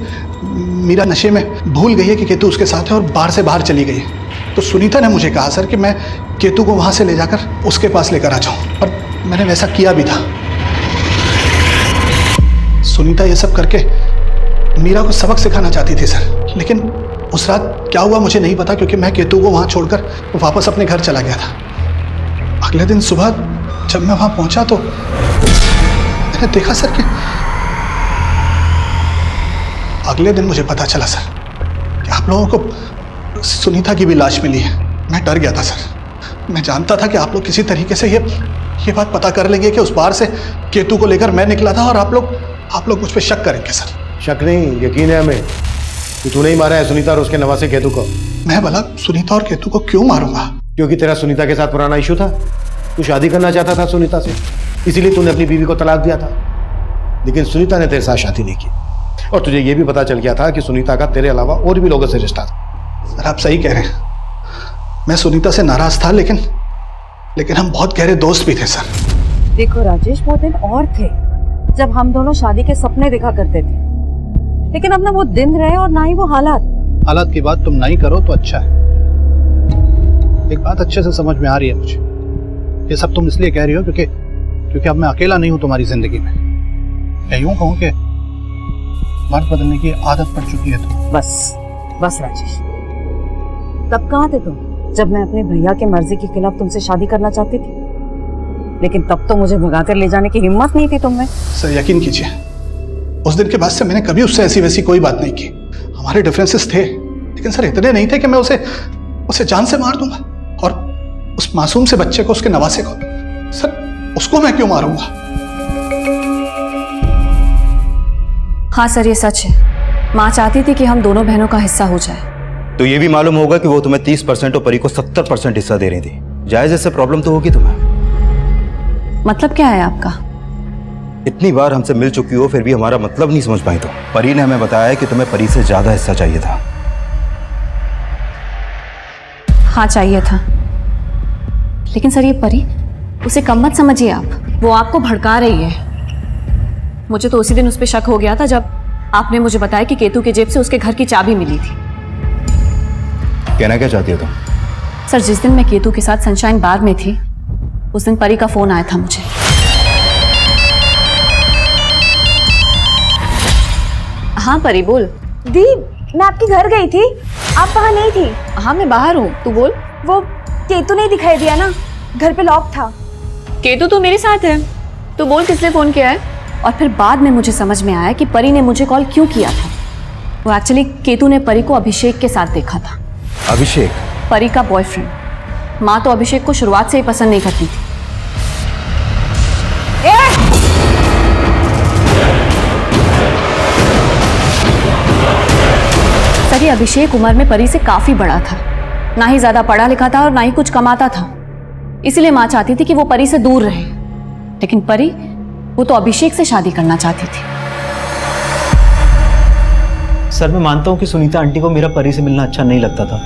मीरा नशे में भूल गई है कि केतु उसके साथ है और बार से बाहर चली गई है। तो सुनीता ने मुझे कहा सर कि मैं केतु को वहाँ से ले जाकर उसके पास लेकर आ जाऊँ, और मैंने वैसा किया भी था। सुनीता ये सब करके मीरा को सबक सिखाना चाहती थी सर, लेकिन उस रात क्या हुआ मुझे नहीं पता, क्योंकि मैं केतु को वहाँ छोड़कर वापस अपने घर चला गया था। अगले दिन सुबह जब मैं वहाँ पहुँचा तो मैंने देखा सर कि अगले दिन मुझे पता चला सर कि आप लोगों को सुनीता की भी लाश मिली है। मैं डर गया था सर। मैं जानता था कि आप लोग किसी तरीके से ये बात पता कर लेंगे कि उस बार से केतु को लेकर मैं निकला था, और आप लोग मुझ पर शक करेंगे सर। शक नहीं, यकीन है हमें कि तूने ही मारा है सुनीता और उसके नवासे केतु को। मैं भला सुनीता और केतु को क्यों मारूंगा? क्योंकि तेरा सुनीता के साथ पुराना इशू था। तू शादी करना चाहता था सुनीता से, इसीलिए तूने अपनी बीवी को तलाक दिया था। लेकिन सुनीता ने तेरे साथ शादी नहीं की, और तुझे यह भी पता चल गया था कि सुनीता का तेरे अलावा और भी लोगों से रिश्ता था। सर आप सही कह रहे हैं, मैं सुनीता से नाराज था, लेकिन हम बहुत गहरे दोस्त भी थे सर। देखो राजेश, वो दिन और थे जब हम दोनों शादी के सपने देखा करते थे, लेकिन अब ना वो दिन रहे और ना ही वो हालात की बात तुम नहीं करो तो अच्छा है। एक बात अच्छे से समझ में आ रही है मुझे, ये सब तुम इसलिए कह रही हो क्योंकि अब मैं अकेला नहीं हूं तुम्हारी जिंदगी में। मैं यूं कहूं कि मर्द बदलने की आदत पड़ चुकी है तुम। बस राजेश, तब कहाँ थे तुम जब मैं अपने भैया के मर्जी के खिलाफ तुमसे शादी करना चाहती थी? लेकिन तब तो मुझे भगाकर ले जाने की हिम्मत नहीं थी तुम में। सर यकीन कीजिए, उस दिन के बाद से मैंने कभी उससे ऐसी वैसी कोई बात नहीं की। हमारे डिफरेंसेस थे, लेकिन सर इतने नहीं थे कि मैं उसे जान से मार दूंगा। और उस मासूम से बच्चे को, उसके नवासे को, सर उसको मैं क्यों मारूंगा? हाँ सर ये सच है। माँ चाहती थी कि हम दोनों बहनों का हिस्सा हो जाए। तो ये भी मालूम होगा कि वो तुम्हें 30% और परी को 70% हिस्सा दे रही थी। जायज इससे प्रॉब्लम तो होगी तुम्हें। मतलब क्या है आपका? इतनी बार हमसे मिल चुकी हो फिर भी हमारा मतलब नहीं समझ पाई। तो परी ने हमें बताया कि तुम्हें परी से ज्यादा हिस्सा चाहिए था। हाँ चाहिए था, लेकिन सर ये परी, उसे कम मत समझिए आप। वो आपको भड़का रही है। मुझे तो उसी दिन उस पर शक हो गया था जब आपने मुझे बताया कि केतु के जेब से उसके घर की चाबी मिली थी। कहना क्या चाहती हो तुम? सर जिस दिन मैं केतु के साथ सनशाइन बार में थी, उस दिन परी का फोन आया था मुझे। हाँ परी बोल। दी, मैं आपके घर गई थी, आप वहाँ नहीं थी। हाँ मैं बाहर हूँ, तू बोल। वो केतु नहीं दिखाई दिया ना, घर पे लॉक था। केतु तो मेरे साथ है, तू बोल किसने फोन किया है? और फिर बाद में मुझे समझ में आया कि परी ने मुझे कॉल क्यों किया था। वो एक्चुअली केतु ने परी को अभिषेक के साथ देखा था। अभिषेक? परी का बॉयफ्रेंड। माँ तो अभिषेक को शुरुआत से ही पसंद नहीं करती थी। सर ये अभिषेक उम्र में परी से काफी बड़ा था, ना ही ज्यादा पढ़ा लिखा था और ना ही कुछ कमाता था। इसलिए माँ चाहती थी कि वो परी से दूर रहे, लेकिन परी वो तो अभिषेक से शादी करना चाहती थी। सर मैं मानता हूँ कि सुनीता आंटी को मेरा परी से मिलना अच्छा नहीं लगता था,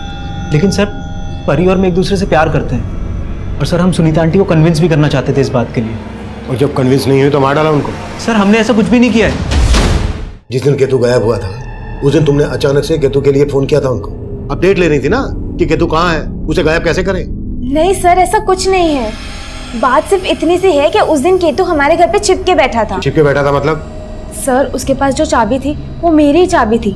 लेकिन सर परी और मैं एक दूसरे से प्यार करते हैं, और सर हम सुनीता आंटी को कन्विंस भी करना चाहते थे इस बात के लिए। और जब कन्विंस नहीं हुई तो मार डाला उनको। सर हमने ऐसा कुछ भी नहीं किया है। जिस दिन केतु गायब हुआ था उस दिन तुमने अचानक से केतु के लिए फोन किया था उनको। अपडेट ले रही थी ना कि केतु कहाँ है, उसे गायब कैसे करें। नहीं सर ऐसा कुछ नहीं है। बात सिर्फ इतनी सी है कि उस दिन केतु हमारे घर पे छिपके बैठा था। छिपके बैठा था मतलब? सर उसके पास जो चाबी थी वो मेरी ही चाबी थी।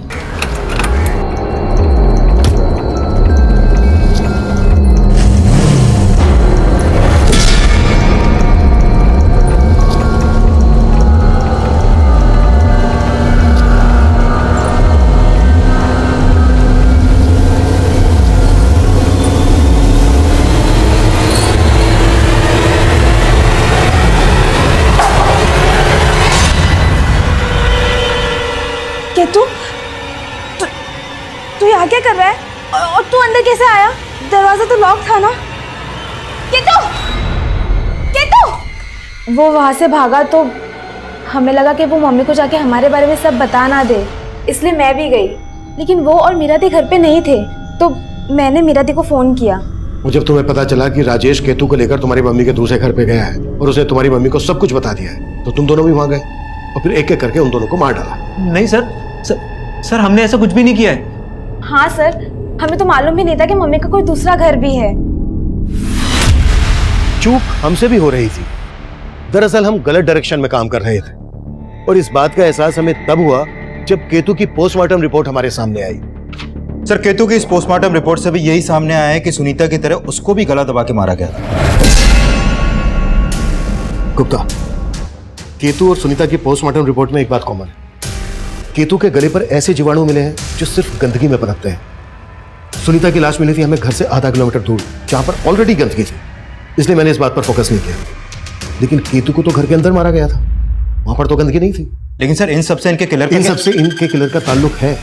अंदर कैसे आया? दरवाजा तो लॉक था ना। केतु! केतु! वो वहाँ से भागा तो हमें लगा कि वो मम्मी को जाके हमारे बारे में सब बता ना दे, इसलिए मैं भी गई। लेकिन वो और मीरा दी घर पे नहीं थे, तो मैंने मीरा दी को फोन किया। और जब तुम्हें पता चला कि राजेश केतु को लेकर तुम्हारी मम्मी के दूसरे घर पे गया है और उसने तुम्हारी मम्मी को सब कुछ बता दिया है, तो तुम दोनों भी वहां गए और फिर एक एक करके उन दोनों को मार डाला। नहीं सर हमने ऐसा कुछ भी नहीं किया है। हाँ सर, हमें तो मालूम भी नहीं था कि मम्मी का कोई दूसरा घर भी है। चूक हमसे भी हो रही थी। दरअसल हम गलत डायरेक्शन में काम कर रहे थे और इस बात का एहसास हमें तब हुआ जब केतु की पोस्टमार्टम रिपोर्ट हमारे सामने आई। सर, केतु की इस पोस्टमार्टम रिपोर्ट से भी यही सामने आया है कि सुनीता की तरह उसको भी गला दबा के मारा गया था। गुप्ता, केतु और सुनीता की पोस्टमार्टम रिपोर्ट में एक बात कॉमन है। केतु के गले पर ऐसे जीवाणु मिले हैं जो सिर्फ गंदगी में पनपते हैं। सुनीता की लाश मिली थी हमें घर से आधा किलोमीटर दूर, जहां पर ऑलरेडी गंदगी थी, इसलिए मैंने इस बात पर फोकस नहीं किया। लेकिन केतु को तो घर के अंदर मारा गया था, वहां पर तो गंदगी नहीं थी। लेकिन सर, इन सबसे इनके किलर का ताल्लुक है।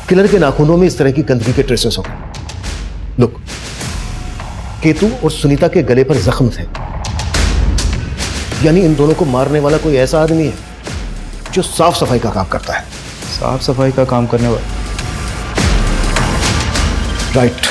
किलर के नाखूनों में इस तरह की गंदगी के ट्रेसेस हो गए। लुक, केतु और सुनीता के गले पर जख्म थे, यानी इन दोनों को मारने वाला कोई ऐसा आदमी है जो साफ सफाई का काम करता है। साफ सफाई का काम करने वाला? राइट।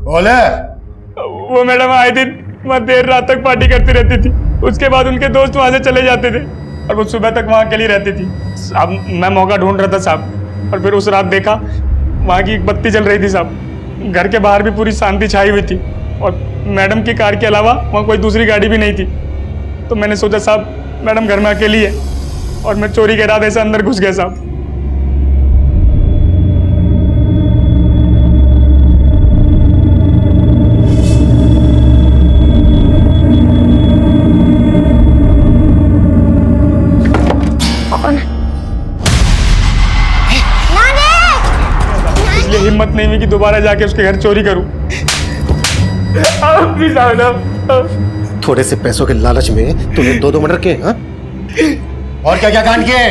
बोले, वो मैडम आए दिन वहाँ देर रात तक पार्टी करती रहती थी। उसके बाद उनके दोस्त वहाँ से चले जाते थे और वो सुबह तक वहाँ अकेली रहती थी। अब मैं मौका ढूंढ रहा था साहब, और फिर उस रात देखा वहाँ की एक बत्ती जल रही थी साहब। घर के बाहर भी पूरी शांति छाई हुई थी और मैडम की कार के अलावा वहाँ कोई दूसरी गाड़ी भी नहीं थी। तो मैंने सोचा साहब मैडम घर में अकेली है और मैं चोरी के इरादे से अंदर घुस गया साहब। इसलिए हिम्मत नहीं हुई कि दोबारा जाके उसके घर चोरी करूं। थोड़े से पैसों के लालच में तूने दो मर्डर किए, हाँ? और क्या क्या कांड किए?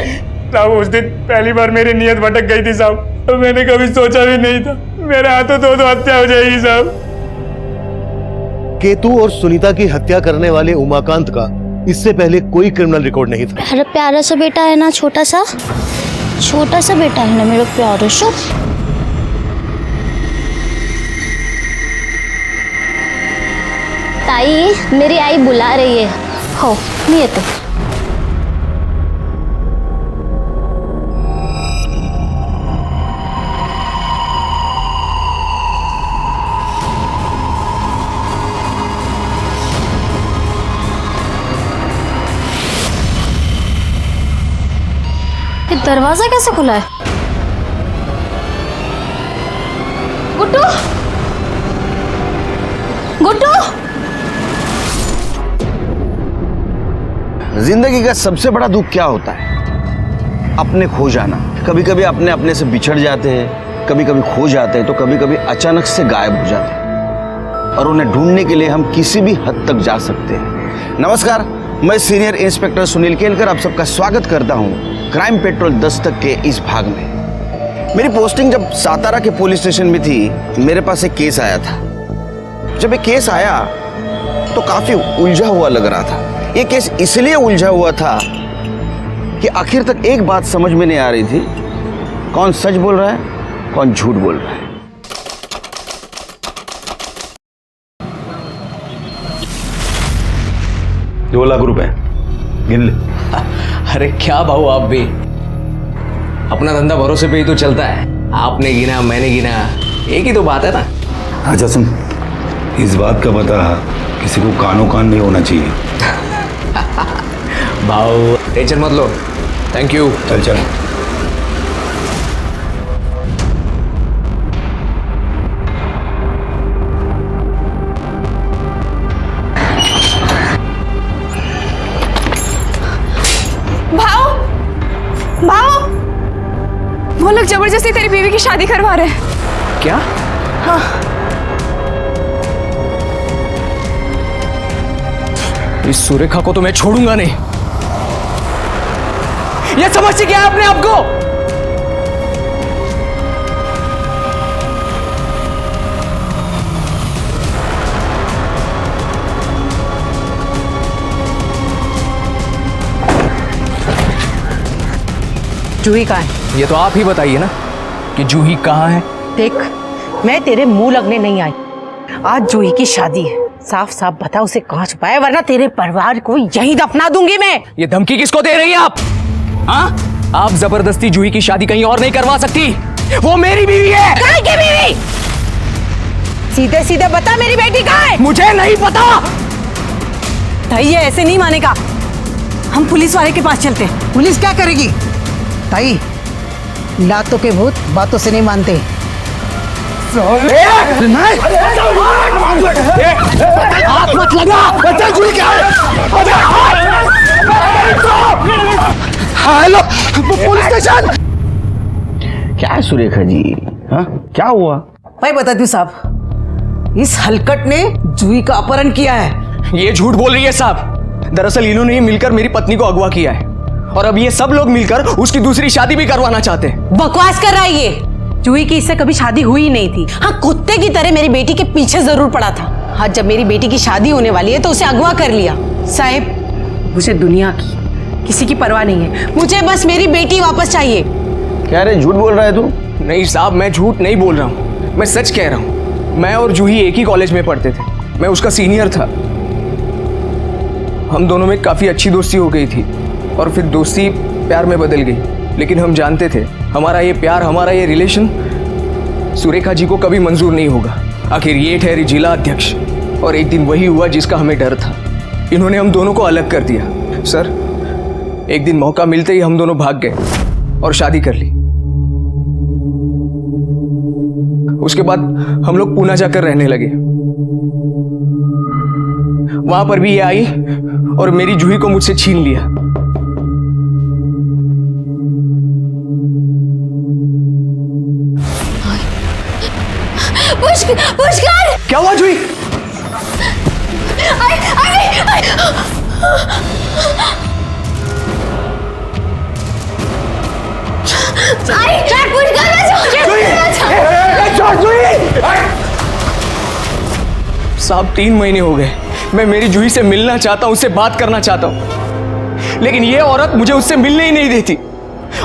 साहब उस दिन पहली बार मेरी नीयत भटक गई थी साहब, तो मैंने कभी सोचा भी नहीं था मेरे हाथों दो हत्या हो जाएगी साहब। केतु और सुनीता की हत्या करने वाले उमाकांत का इससे पहले कोई क्रिमिनल रिकॉर्ड नहीं था। अरे प्यारा सा बेटा है ना, छोटा सा बेटा है ना मेरा प्यारा सा। ताई, मेरी आई बुला रही है। हो नहीं है तो ये दरवाजा कैसे खुला है? गुड्डू, गुड्डू। जिंदगी का सबसे बड़ा दुख क्या होता है? अपने खो जाना। कभी कभी अपने से बिछड़ जाते हैं, कभी कभी खो जाते हैं, तो कभी कभी अचानक से गायब हो जाते हैं और उन्हें ढूंढने के लिए हम किसी भी हद तक जा सकते हैं। नमस्कार, मैं सीनियर इंस्पेक्टर सुनील केलकर आप सबका स्वागत करता हूं क्राइम पेट्रोल 10 तक के इस भाग में। मेरी पोस्टिंग जब सातारा के पुलिस स्टेशन में थी, मेरे पास एक केस आया था। जब ये केस आया तो काफी उलझा हुआ लग रहा था। ये केस इसलिए उलझा हुआ था कि आखिर तक एक बात समझ में नहीं आ रही थी, कौन सच बोल रहा है कौन झूठ बोल रहा है। ₹2 लाख गिन ले। अरे क्या भाऊ, आप भी अपना धंधा भरोसे पे ही तो चलता है। आपने गिना मैंने गिना, एक ही तो बात है ना। अच्छा सुन, इस बात का पता किसी को कानो कान नहीं होना चाहिए। भाऊ टेंशन मत लो, थैंक यू। चल चल। जबरदस्ती तेरी बीवी की शादी करवा रहे हैं। क्या? हाँ। इस सुरेखा को तो मैं छोड़ूंगा नहीं। ये समझती क्या है अपने आप को? जूही कहाँ है? ये तो आप ही बताइए ना कि जूही कहाँ है। देख, मैं तेरे मुंह लगने नहीं आई। आज जूही की शादी है, साफ साफ बता उसे कहाँ छुपाया, वरना तेरे परिवार को यहीं दफना दूंगी मैं। ये धमकी किसको दे रही है आप? हाँ? आप जबरदस्ती जूही की शादी कहीं और नहीं करवा सकती। वो मेरी बीवी है। कहाँ की बीवी? सीधे सीधे बता मेरी बेटी कहाँ है? मुझे नहीं पता। भाई ये ऐसे नहीं मानेगा। हम पुलिस वाले के पास चलते हैं। पुलिस क्या करेगी? ताई, लातों के भूत बातों से नहीं मानते। हाथ मत लगा। Hello, police station. क्या है सुरेखा जी? हाँ, क्या हुआ? मैं बताती हूँ साहब, इस हलकट ने जूही का अपहरण किया है। ये झूठ बोल रही है साहब। दरअसल इन्होंने ही मिलकर मेरी पत्नी को अगवा किया है और अब ये सब लोग मिलकर उसकी दूसरी शादी भी करवाना चाहते हैं। बकवास कर रहा है ये। जूही की इससे कभी शादी हुई ही नहीं थी। हाँ, कुत्ते की तरह मेरी बेटी के पीछे जरूर पड़ा था। हाँ, जब मेरी बेटी की शादी होने वाली है तो उसे अगवा कर लिया। साहब, मुझे दुनिया की किसी की परवाह नहीं है, मुझे बस मेरी बेटी वापस चाहिए। क्या रे, झूठ बोल रहा है तू? नहीं साहब, मैं झूठ नहीं बोल रहा हूँ, मैं सच कह रहा हूँ। मैं और जूही एक ही कॉलेज में पढ़ते थे, मैं उसका सीनियर था। हम दोनों में काफी अच्छी दोस्ती हो गई थी और फिर दोस्ती प्यार में बदल गई। लेकिन हम जानते थे हमारा ये प्यार, हमारा ये रिलेशन सुरेखा जी को कभी मंजूर नहीं होगा। आखिर ये ठहरी जिला अध्यक्ष और एक दिन वही हुआ जिसका हमें डर था। इन्होंने हम दोनों को अलग कर दिया। सर, एक दिन मौका मिलते ही हम दोनों भाग गए और शादी कर ली। उसके बाद हम लोग पूना जाकर रहने लगे। वहां पर भी ये आई और मेरी जूही को मुझसे छीन लिया। पुष्कर! क्या हुआ जूही? साहब 3 महीने हो गए, मैं मेरी जूही से मिलना चाहता हूं, उससे बात करना चाहता हूं, लेकिन ये औरत मुझे उससे मिलने ही नहीं देती।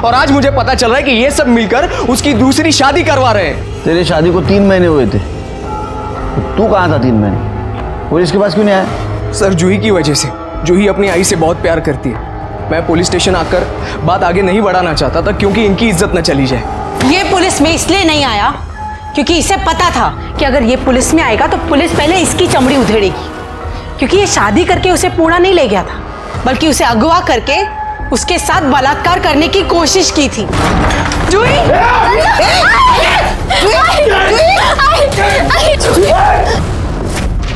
और आज मुझे पता चल रहा है कि ये सब मिलकर उसकी दूसरी शादी करवा रहे हैं। तेरी शादी को 3 महीने हुए थे, तू कहाँ था 3 महीने? पुलिस के पास क्यों नहीं आया? सर, जूही की वजह से। जूही अपनी आई से बहुत प्यार करती है। मैं पुलिस स्टेशन आकर बात आगे नहीं बढ़ाना चाहता था क्योंकि इनकी इज्जत न चली जाए। ये पुलिस में इसलिए नहीं आया क्योंकि इसे पता था कि अगर ये पुलिस में आएगा तो पुलिस पहले इसकी चमड़ी उधेड़ेगी, क्योंकि ये शादी करके उसे पूना नहीं ले गया था, बल्कि उसे अगवा करके उसके साथ बलात्कार करने की कोशिश की थी। जूही!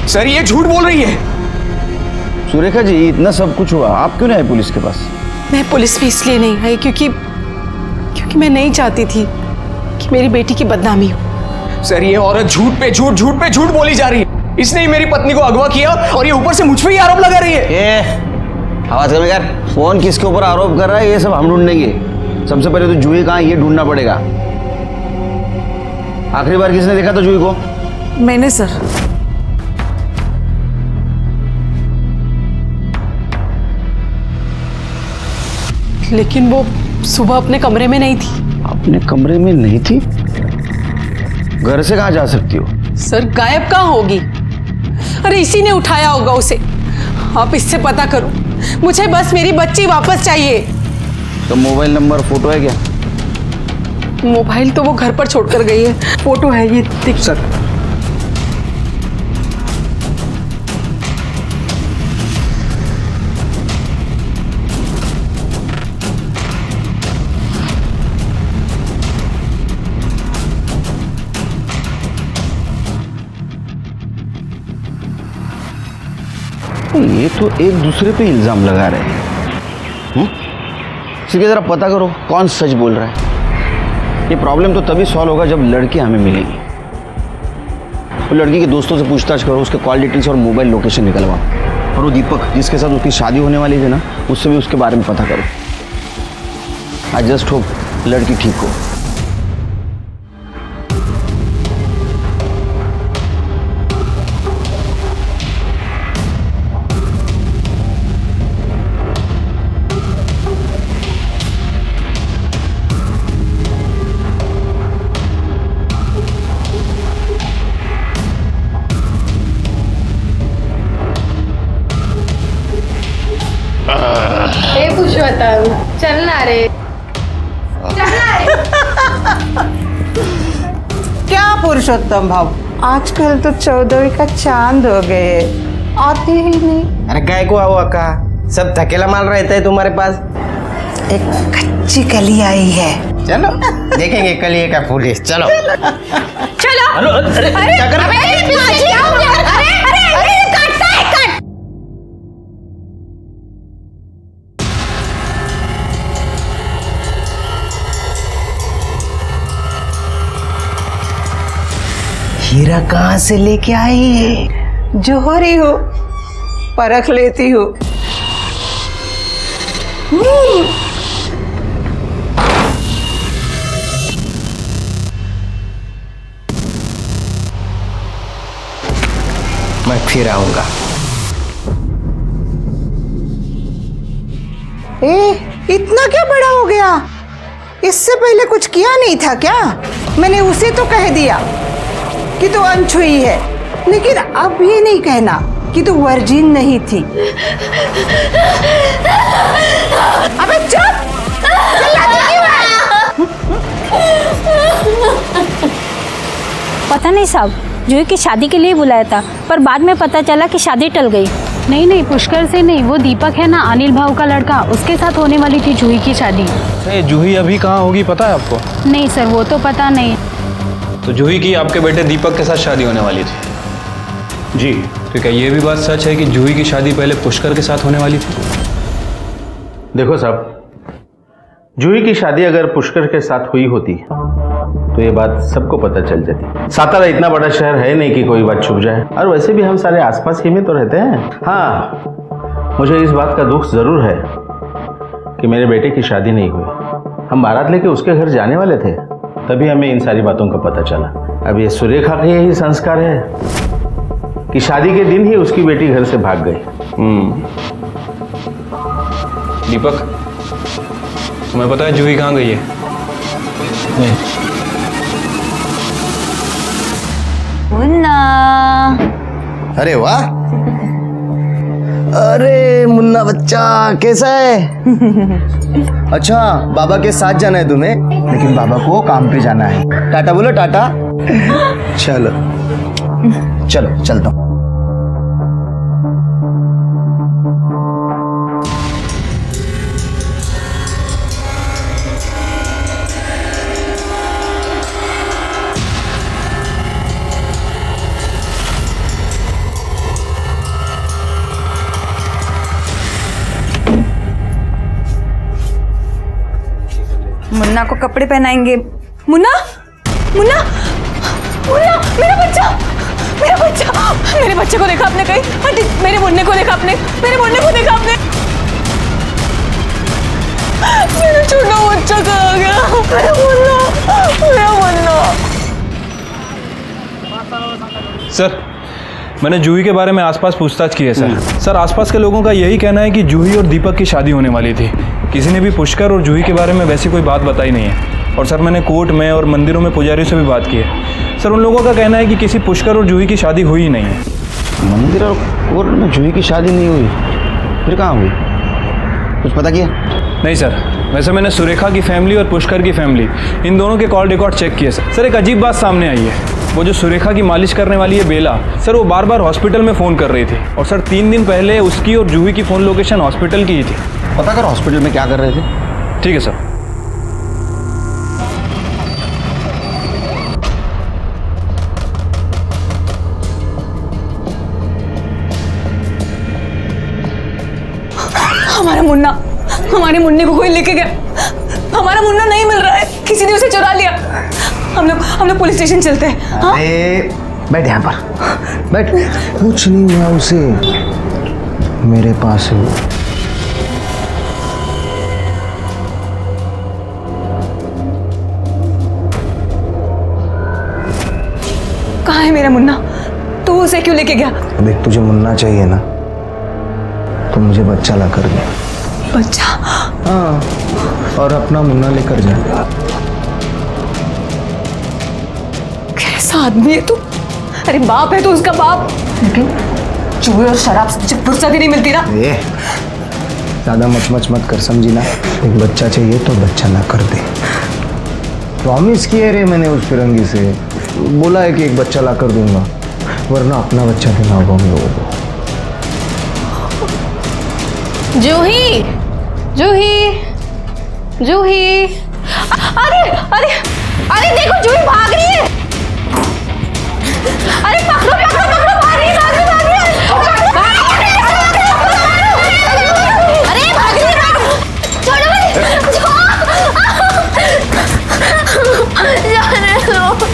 सर, ये झूठ बोल रही है। सुरेखा जी, इतना सब कुछ हुआ, आप क्यों नहीं आए पुलिस के पास? मैं पुलिस में इसलिए नहीं आई क्योंकि मैं नहीं चाहती थी कि मेरी बेटी की बदनामी हो। सर, ये औरत झूठ पे झूठ बोली जा रही है। इसने ही मेरी पत्नी को अगवा किया और ये ऊपर से मुझ पे ही आरोप लगा रही है। आवाज कम कर। फोन किसके ऊपर आरोप कर रहा है ये सब हम ढूंढेंगे। सबसे पहले तो जूही कहाँ, ये ढूंढना पड़ेगा। आखिरी बार किसने देखा था जूही को? मैंने सर। लेकिन वो सुबह अपने कमरे में नहीं थी। अपने कमरे में नहीं थी? घर से कहाँ जा सकती हो? सर, गायब कहाँ होगी? अरे इसी ने उठाया होगा उसे। आप इससे पता करो, मुझे बस मेरी बच्ची वापस चाहिए। तो मोबाइल नंबर, फोटो है क्या? मोबाइल तो वो घर पर छोड़कर गई है, फोटो है ये देख। सर, ये तो एक दूसरे पे इल्जाम लगा रहे हैं। इसलिए जरा पता करो कौन सच बोल रहा है। ये प्रॉब्लम तो तभी सॉल्व होगा जब लड़की हमें मिलेगी। वो लड़की के दोस्तों से पूछताछ करो, उसके कॉल डिटेल्स और मोबाइल लोकेशन निकलवाओ, और वो दीपक जिसके साथ उसकी शादी होने वाली थी ना, उससे भी उसके बारे में पता करो। आई जस्ट होप लड़की ठीक हो। चलना रे, चलना रे। क्या पुरुषोत्तम भाव, आजकल तो 14वीं का चांद हो गए, आते ही नहीं। अरे काय को आओ अक्का, सब थकेला माल रहता है तुम्हारे पास। एक कच्ची कली आई है, चलो देखेंगे कलिए का पुलिस। चलो चलो। अरे क्या कर रहे हो? हीरा कहाँ से लेके आई है? जोहरी हो, परख लेती हो। मैं फिर आऊंगा। इतना क्या बड़ा हो गया? इससे पहले कुछ किया नहीं था क्या? मैंने उसे तो कह दिया कि तू अनछुई है, लेकिन अब ये नहीं कहना कि तू वर्जिन नहीं थी। अबे चुप! चिल्लाती क्यों है? पता नहीं साहब, जूही की शादी के लिए बुलाया था, पर बाद में पता चला कि शादी टल गई। नहीं, पुष्कर से नहीं, वो दीपक है ना, अनिल भाव का लड़का, उसके साथ होने वाली थी जूही की शादी। जूही अभी कहाँ होगी पता है आपको? नहीं सर, वो तो पता नहीं। तो जूही की आपके बेटे दीपक के साथ शादी होने वाली थी? जी। तो क्या ये भी बात सच है कि जूही की शादी पहले पुष्कर के साथ होने वाली थी? देखो साहब, जूही की शादी अगर पुष्कर के साथ हुई होती तो ये बात सबको पता चल जाती। सातारा इतना बड़ा शहर है नहीं कि कोई बात छुप जाए, और वैसे भी हम सारे आसपास ही में तो रहते हैं। हाँ, मुझे इस बात का दुख जरूर है कि मेरे बेटे की शादी नहीं हुई। हम बारात लेके उसके घर जाने वाले थे, तभी हमें इन सारी बातों का पता चला। अब ये सुरेखा का यही संस्कार है कि शादी के दिन ही उसकी बेटी घर से भाग गई। दीपक, तुम्हें पता है जूही कहाँ गई है? मुन्ना। अरे वाह, अरे मुन्ना बच्चा कैसा है? अच्छा, बाबा के साथ जाना है तुम्हें? लेकिन बाबा को काम पे जाना है। टाटा बोलो, टाटा। चलो चलो चलता हूँ। मुन्ना को कपड़े पहनाएंगे। मुन्ना, मुन्ना, मुन्ना, मेरा बच्चा, मेरा बच्चा, मेरे बच्चे को देखा आपने कहीं? आंटी, मेरे मुन्ने को देखा आपने? मेरे मुन्ने को देखा आपने? मेरा छोटा बच्चा कहाँ गया? मेरा मुन्ना, मेरा मुन्ना। सर, मैंने जूही के बारे में आसपास पूछताछ की है सर। सर, आसपास के लोगों का यही कहना है कि जूही और दीपक की शादी होने वाली थी। किसी ने भी पुष्कर और जूही के बारे में वैसी कोई बात बताई नहीं है। और सर, मैंने कोर्ट में और मंदिरों में पुजारियों से भी बात की है। सर, उन लोगों का कहना है कि किसी पुष्कर और जूही की शादी हुई ही नहीं है। मंदिर और कोर्ट में जूही की शादी नहीं हुई, फिर कहाँ हुई? कुछ पता किया? नहीं सर, वैसे मैंने सुरेखा की फैमिली और पुष्कर की फैमिली, इन दोनों के कॉल रिकॉर्ड चेक किए सर। सर, एक अजीब बात सामने आई है। वो जो सुरेखा की मालिश करने वाली है बेला, सर, वो बार बार हॉस्पिटल में फ़ोन कर रही थी। और सर, 3 दिन पहले उसकी और जूही की फ़ोन लोकेशन हॉस्पिटल की ही थी। पता कर हॉस्पिटल में क्या कर रहे थे। ठीक है सर। हमारा मुन्ना, हमारे मुन्ने को कोई लेके गया। हमारा मुन्ना नहीं मिल रहा है। किसी ने उसे चुरा लिया। हम लोग पुलिस स्टेशन चलते हैं। हाँ? बैठ यहाँ पर, बैठ। कुछ नहीं हुआ उसे, मेरे पास है वो। कहाँ है मेरा मुन्ना? तू उसे क्यों लेके गया? देख, तुझे मुन्ना चाहिए ना, तो मुझे बच्चा ला कर दे। बच्चा? हाँ, और अपना मुन्ना लेकर जा। कैसा आदमी है तू? अरे बाप है तू, उसका बाप। लेकिन जुए और शराब से फुर्सत ही नहीं मिलती ना। ज्यादा मच मत कर, समझी ना। एक बच्चा चाहिए तो बच्चा ला कर दे। प्रॉमिस किए रे मैंने उस फिरंगी से, बोला है कि एक बच्चा ला कर दूंगा, वरना अपना बच्चा देना होगा हम लोगों को। जूही, जूही, जूही, अरे अरे अरे देखो, जूही भाग रही है। अरे पकड़ो पकड़ो पकड़ो, भाग रही है, भाग रही है, भाग रही है। अरे भाग रही है, छोड़ो जाने दो।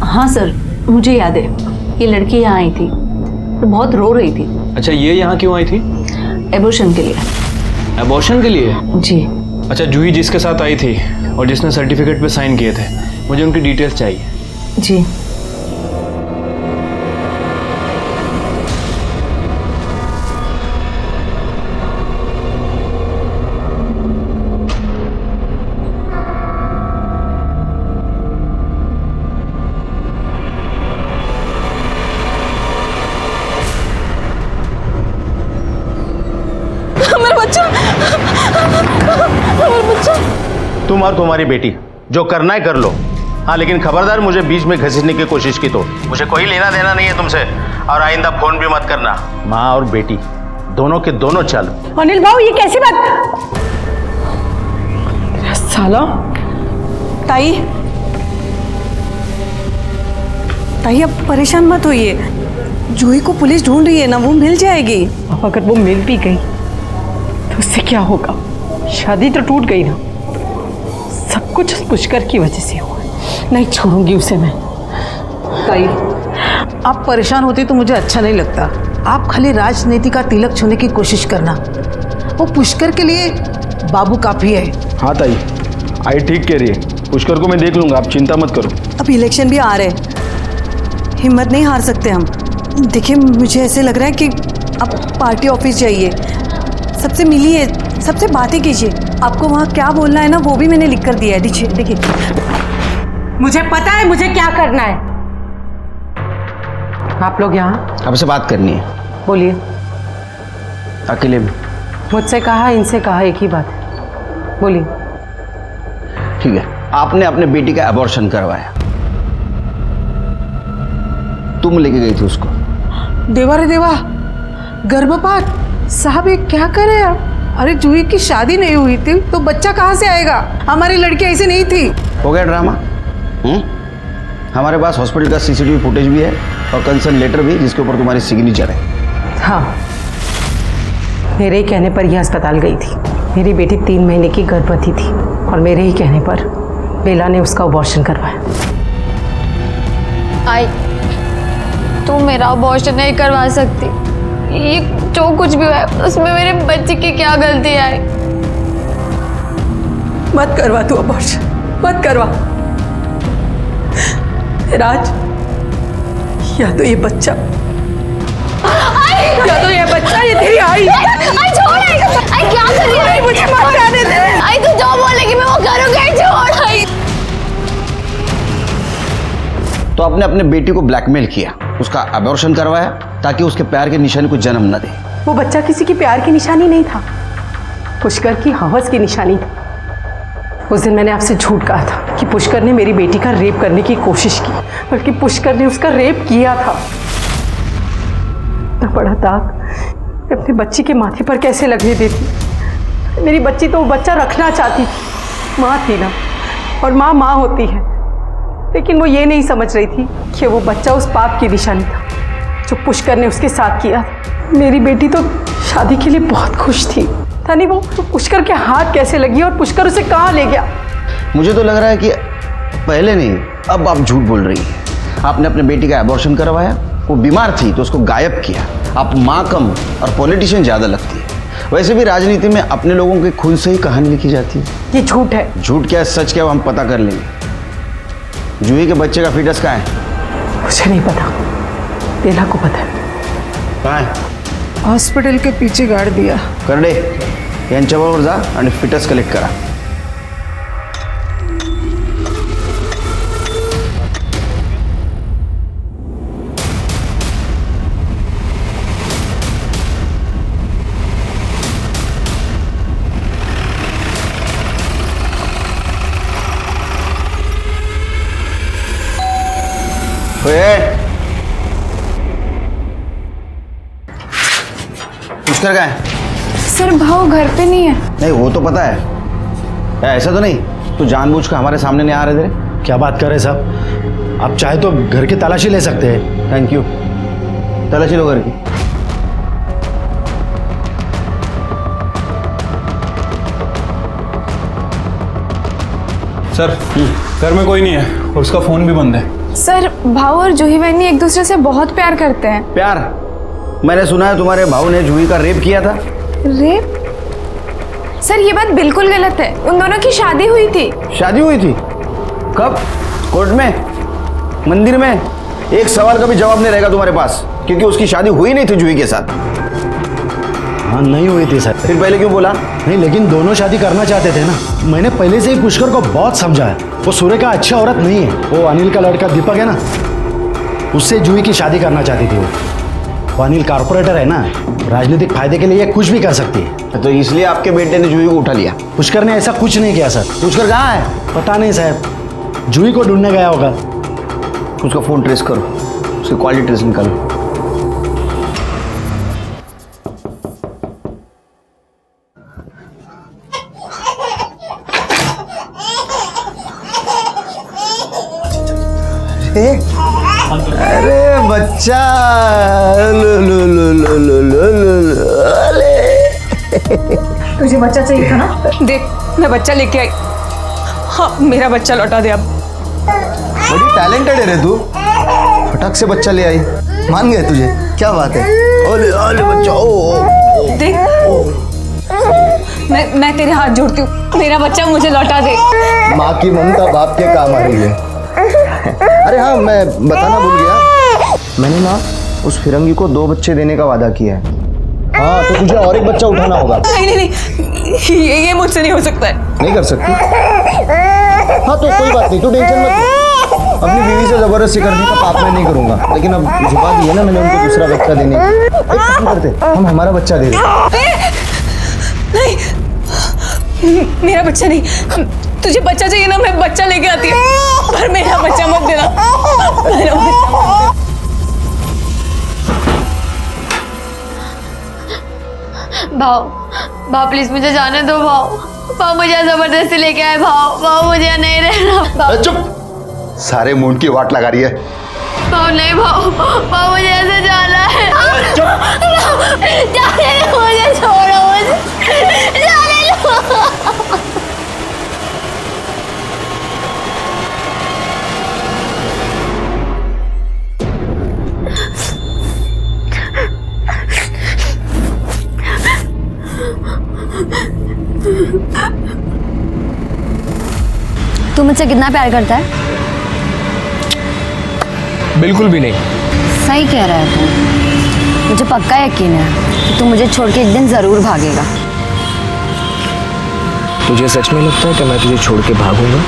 हाँ सर, मुझे याद है, ये लड़की यहाँ आई थी और बहुत रो रही थी। अच्छा, ये यहाँ क्यों आई थी? एबॉर्शन के लिए। एबॉर्शन के लिए? जी। अच्छा, जूही जिसके साथ आई थी और जिसने सर्टिफिकेट पे साइन किए थे, मुझे उनकी डिटेल्स चाहिए। जी। तुम और तुम्हारी बेटी जो करना है कर लो। हाँ, लेकिन खबरदार मुझे बीच में घसीटने की कोशिश की तो मुझे कोई लेना देना नहीं है तुमसे, और आइंदा फोन भी मत करना। माँ और बेटी दोनों के दोनों चालू। अनिल भाऊ, ये कैसी बात? साला। ताई, ताई अब परेशान मत होइए, जूही को पुलिस ढूंढ रही है ना, वो मिल जाएगी। अब अगर वो मिल भी गई तो उससे क्या होगा? शादी तो टूट गई ना, सब कुछ उस पुष्कर की वजह से हुआ। नहीं छोड़ूंगी उसे मैं। ताई, आप परेशान होते तो मुझे अच्छा नहीं लगता। आप खाली राजनीति का तिलक छूने की कोशिश करना, वो पुष्कर के लिए बाबू काफी है। हाँ ताई, आई ठीक कह रही है, पुष्कर को मैं देख लूंगा, आप चिंता मत करो। अब इलेक्शन भी आ रहे हैं, हिम्मत नहीं हार सकते हम। देखिए, मुझे ऐसे लग रहा है कि आप पार्टी ऑफिस जाइए, सबसे मिलिए, सबसे बातें कीजिए। आपको वहाँ क्या बोलना है ना, वो भी मैंने लिख कर दिया है। देखिए देखिए, मुझे पता है मुझे क्या करना है। आप लोग यहाँ आपसे बात करनी है। बोलिए। अकेले में? मुझसे कहा, इनसे कहा, एक ही बात है, बोलिए। ठीक है, आपने अपने बेटी का अबॉर्शन करवाया, तुम लेके गई थी उसको। देवा रे देवा, गर्भपात! साहब ये क्या करे आप? अरे जूही की शादी नहीं हुई थी तो बच्चा कहाँ से आएगा? हमारी लड़की ऐसी नहीं थी। हो गया ड्रामा? हमारे पास हॉस्पिटल का सीसीटीवी फुटेज भी है और कंसर्न लेटर भी, जिसके ऊपर तुम्हारी सिग्नेचर है। हाँ, मेरे ही कहने पर यह अस्पताल गई थी। मेरी बेटी 3 महीने की गर्भवती थी और मेरे ही कहने पर बेला ने उसका अबॉर्शन करवाया। आई, तू मेरा अबॉर्शन नहीं करवा सकती। ये जो कुछ भी है उसमें मेरे बच्चे की क्या गलती है? मत करवा तू अबॉर्शन, मत करवा। राज, या तो ये बच्चा, या तो ये बच्चा, ये तेरी आई। छोड़, आई क्या कर रही है? मुझे मत जाने दे। आई तू जो बोलेगी मैं वो करूंगी, छोड़। आई तो आपने अपने बेटी को ब्लैकमेल किया, उसका अबॉर्शन करवाया ताकि उसके प्यार के निशानी को जन्म न दे। वो बच्चा किसी की प्यार की निशानी नहीं था, पुष्कर की हवस की निशानी था। उस दिन मैंने आपसे झूठ कहा था कि पुष्कर ने मेरी बेटी का रेप करने की कोशिश की, बल्कि पुष्कर ने उसका रेप किया था। इतना बड़ा दाग अपनी बच्ची के माथे पर कैसे लगने देती? मेरी बच्ची तो वो बच्चा रखना चाहती थी, माँ थी ना, और माँ माँ होती है। लेकिन वो ये नहीं समझ रही थी कि वो बच्चा उस पाप की निशानी था जो पुष्कर ने उसके साथ किया था। मेरी बेटी तो शादी के लिए बहुत खुश थी, पता नहीं वो पुष्कर के हाथ कैसे लगी और पुष्कर उसे कहाँ ले गया। मुझे तो लग रहा है कि पहले नहीं, अब आप झूठ बोल रही हैं। आपने अपने बेटी का एबॉर्शन करवाया, वो बीमार थी तो उसको गायब किया। आप माँ कम और पॉलिटिशियन ज़्यादा लगती है। वैसे भी राजनीति में अपने लोगों के खून से ही कहानी लिखी जाती है। ये झूठ है। झूठ क्या सच क्या हम पता कर लेंगे। जूही के बच्चे का फीटस कहाँ है? मुझे नहीं पता, बेला को पता है। कहाँ है? हॉस्पिटल के पीछे गाड़ दिया। करडे यांच्याबरोबर जा आणि फिटस कलेक्ट करा. पुष्कर कहाँ है? सर भाव घर पे नहीं है। नहीं वो तो पता है, ऐसा तो नहीं तू जानबूझकर हमारे सामने नहीं आ रहे थे? क्या बात कर रहे साहब, आप चाहे तो घर की तलाशी ले सकते हैं। थैंक यू, तलाशी लो घर की। सर घर में कोई नहीं है और उसका फोन भी बंद है। सर भाव और जूही बहनी एक दूसरे से बहुत प्यार करते हैं। प्यार? मैंने सुना है तुम्हारे भाऊ ने जूही का रेप किया था। रेप? सर ये बात बिल्कुल गलत है। उन दोनों की शादी हुई थी। शादी हुई थी? कब? कोर्ट में? मंदिर में? एक सवाल का भी जवाब नहीं रहेगा तुम्हारे पास, क्योंकि उसकी शादी हुई नहीं थी जूही के साथ। हाँ नहीं हुई थी सर। फिर पहले क्यों बोला? नहीं लेकिन दोनों शादी करना चाहते थे ना। मैंने पहले से ही पुष्कर को बहुत समझाया, वो सूर्य का अच्छा औरत नहीं है। वो अनिल का लड़का दीपक है ना, उससे जूही की शादी करना चाहती थी। वो अनिल कारपोरेटर है ना, राजनीतिक फायदे के लिए कुछ भी कर सकती है। तो इसलिए आपके बेटे ने जूही को उठा लिया? पुष्कर ने ऐसा कुछ नहीं किया सर। पुष्कर कहाँ है? पता नहीं साहब, जूही को ढूंढने गया होगा। उसका फोन ट्रेस करो, उसकी क्वालिटी ट्रेस निकालो। अरे बच्चा, लो लो लो लो लो लो लो, तुझे बच्चा चाहिए था ना? देख मैं बच्चा लेके आई। हाँ मेरा बच्चा लौटा दे अब। बड़ी टैलेंटेड है रे तू, फटाक से बच्चा ले आई। मान गए तुझे, क्या बात है। ओले ओले बच्चा, ओ देख मैं तेरे हाथ जोड़ती हूँ, मेरा बच्चा मुझे लौटा दे। माँ की ममता बाप के काम आ रही है। अरे हाँ मैं बताना भूल गया, मैंने ना उस फिरंगी को 2 बच्चे देने का वादा किया है। हाँ तो तुझे और एक बच्चा उठाना होगा। नहीं नहीं नहीं, ये मुझसे नहीं हो सकता है। नहीं कर सकती? हाँ तो कोई बात नहीं, तू टेंशन मत ले। अपनी बीवी से जबरदस्ती करने का पाप मैं नहीं करूंगा, लेकिन अब झुका दिया ना मैंने उनको दूसरा बच्चा देने। एक काम करते, हम हमारा बच्चा दे दें। नहीं मेरा बच्चा नहीं, तुझे बच्चा चाहिए ना, मैं बच्चा लेके आती हूँ, पर मेरा बच्चा मत देना। मेरा बच्चा भाव प्लीज मुझे जाने दो। भाव मुझे जबरदस्ती लेके आए। भाव मुझे नहीं रहना। चुप, सारे मूड की वाट लगा रही है। भाव नहीं, भाव मुझे ऐसे जाना है। जाने दो मुझे, छोड़ो मुझे, जाने दो। तू मुझसे कितना प्यार करता है? बिल्कुल भी नहीं। सही कह रहा है तू। मुझे पक्का यकीन है कि तू मुझे छोड़ के एक दिन जरूर भागेगा। तुझे सच में लगता है कि मैं तुझे छोड़ के भागूंगा?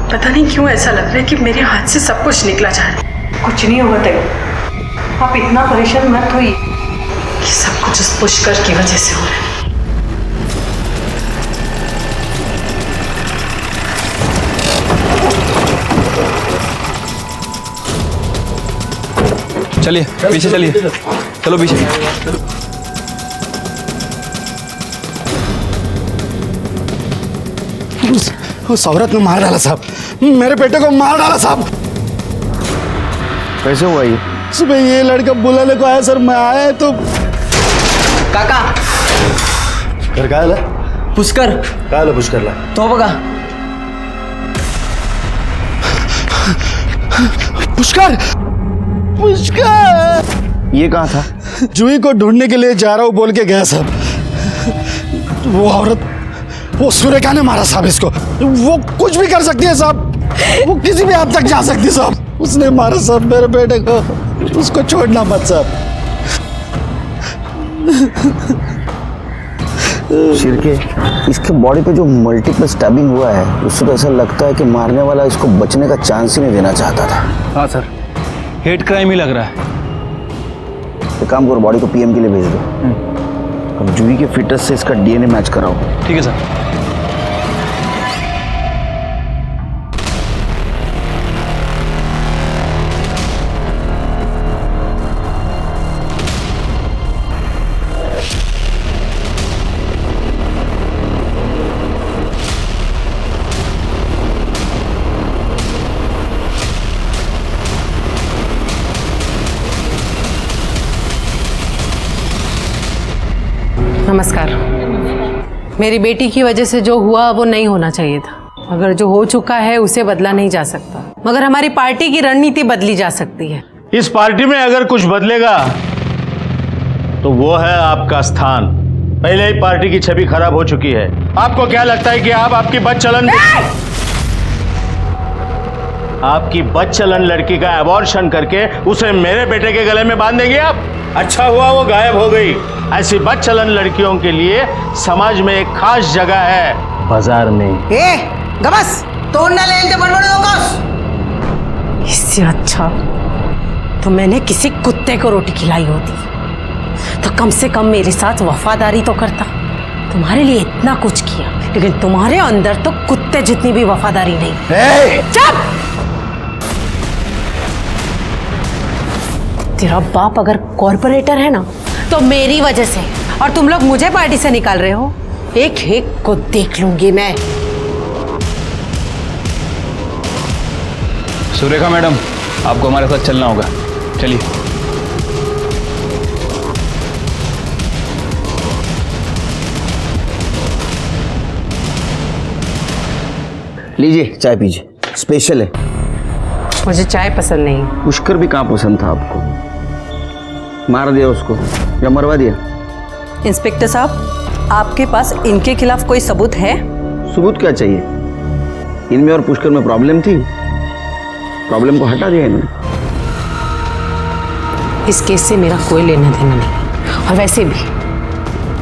पता नहीं क्यों ऐसा लग रहा है कि मेरे हाथ से सब कुछ निकला जा रहा है। कुछ नहीं होगा तैयो, आप इतना परेशान मत होइए कि सब कुछ उस पुष्कर की वजह से हो रहा है। चलिए पीछे चलिए, चलो पीछे। उस औरत ने मार डाला साहब, मेरे बेटे को मार डाला साहब। कैसे हुआ ये? सुबह ये लड़का बुलाने को आया सर, मैं आया तो काका घर का है पुष्कर पुष्कर ला तो बघा पुष्कर पुष्कर ये कहाँ था? जूही को ढूंढने के लिए जा रहा हूँ बोल के गया साहब। वो औरत, वो सुरेखा ने मारा साहब इसको। वो कुछ भी कर सकती है साहब, वो किसी भी हद तक जा सकती है साहब। उसने मारा साहब मेरे बेटे को, उसको छोड़ना मत साहब। शिरके, इसके बॉडी पे जो मल्टीपल स्टैबिंग हुआ है उससे तो ऐसा लगता है कि मारने वाला इसको बचने का चांस ही नहीं देना चाहता था। हाँ सर, हेट क्राइम ही लग रहा है। एक काम करो, बॉडी को पीएम के लिए भेज दो। अब जूही के फिटनेस से इसका डीएनए मैच कराओ। ठीक है सर। नमस्कार। मेरी बेटी की वजह से जो हुआ वो नहीं होना चाहिए था। अगर जो हो चुका है उसे बदला नहीं जा सकता, मगर हमारी पार्टी की रणनीति बदली जा सकती है। इस पार्टी में अगर कुछ बदलेगा तो वो है आपका स्थान। पहले ही पार्टी की छवि खराब हो चुकी है। आपको क्या लगता है कि आप आपकी बदचलन लड़की का अबॉर्शन करके उसे मेरे बेटे के गले में बांध देंगे आप? अच्छा हुआ वो गायब हो गई। ऐसी बदचलन लड़कियों के लिए समाज में एक खास जगह है, बाजार में। गबस तोड़ ना ले बड़बड़ होगा। इससे अच्छा तो मैंने किसी कुत्ते को रोटी खिलाई होती तो कम से कम मेरे साथ वफादारी तो करता। तुम्हारे लिए इतना कुछ किया, लेकिन तुम्हारे अंदर तो कुत्ते जितनी भी वफादारी नहीं। चुप! तेरा बाप अगर कॉर्पोरेटर है ना तो मेरी वजह से, और तुम लोग मुझे पार्टी से निकाल रहे हो। एक एक को देख लूंगी मैं। सुरेखा मैडम, आपको हमारे साथ चलना होगा, चलिए। लीजिए चाय पीजिए, स्पेशल है। मुझे चाय पसंद नहीं। पुष्कर भी कहाँ पसंद था आपको? मार दिया उसको या मरवा दिया? इंस्पेक्टर साहब, आपके पास इनके खिलाफ कोई सबूत है? सबूत क्या चाहिए? इनमें और पुष्कर में प्रॉब्लम थी, प्रॉब्लम को हटा दिया इन्होंने। इस केस से मेरा कोई लेना देना नहीं। और वैसे भी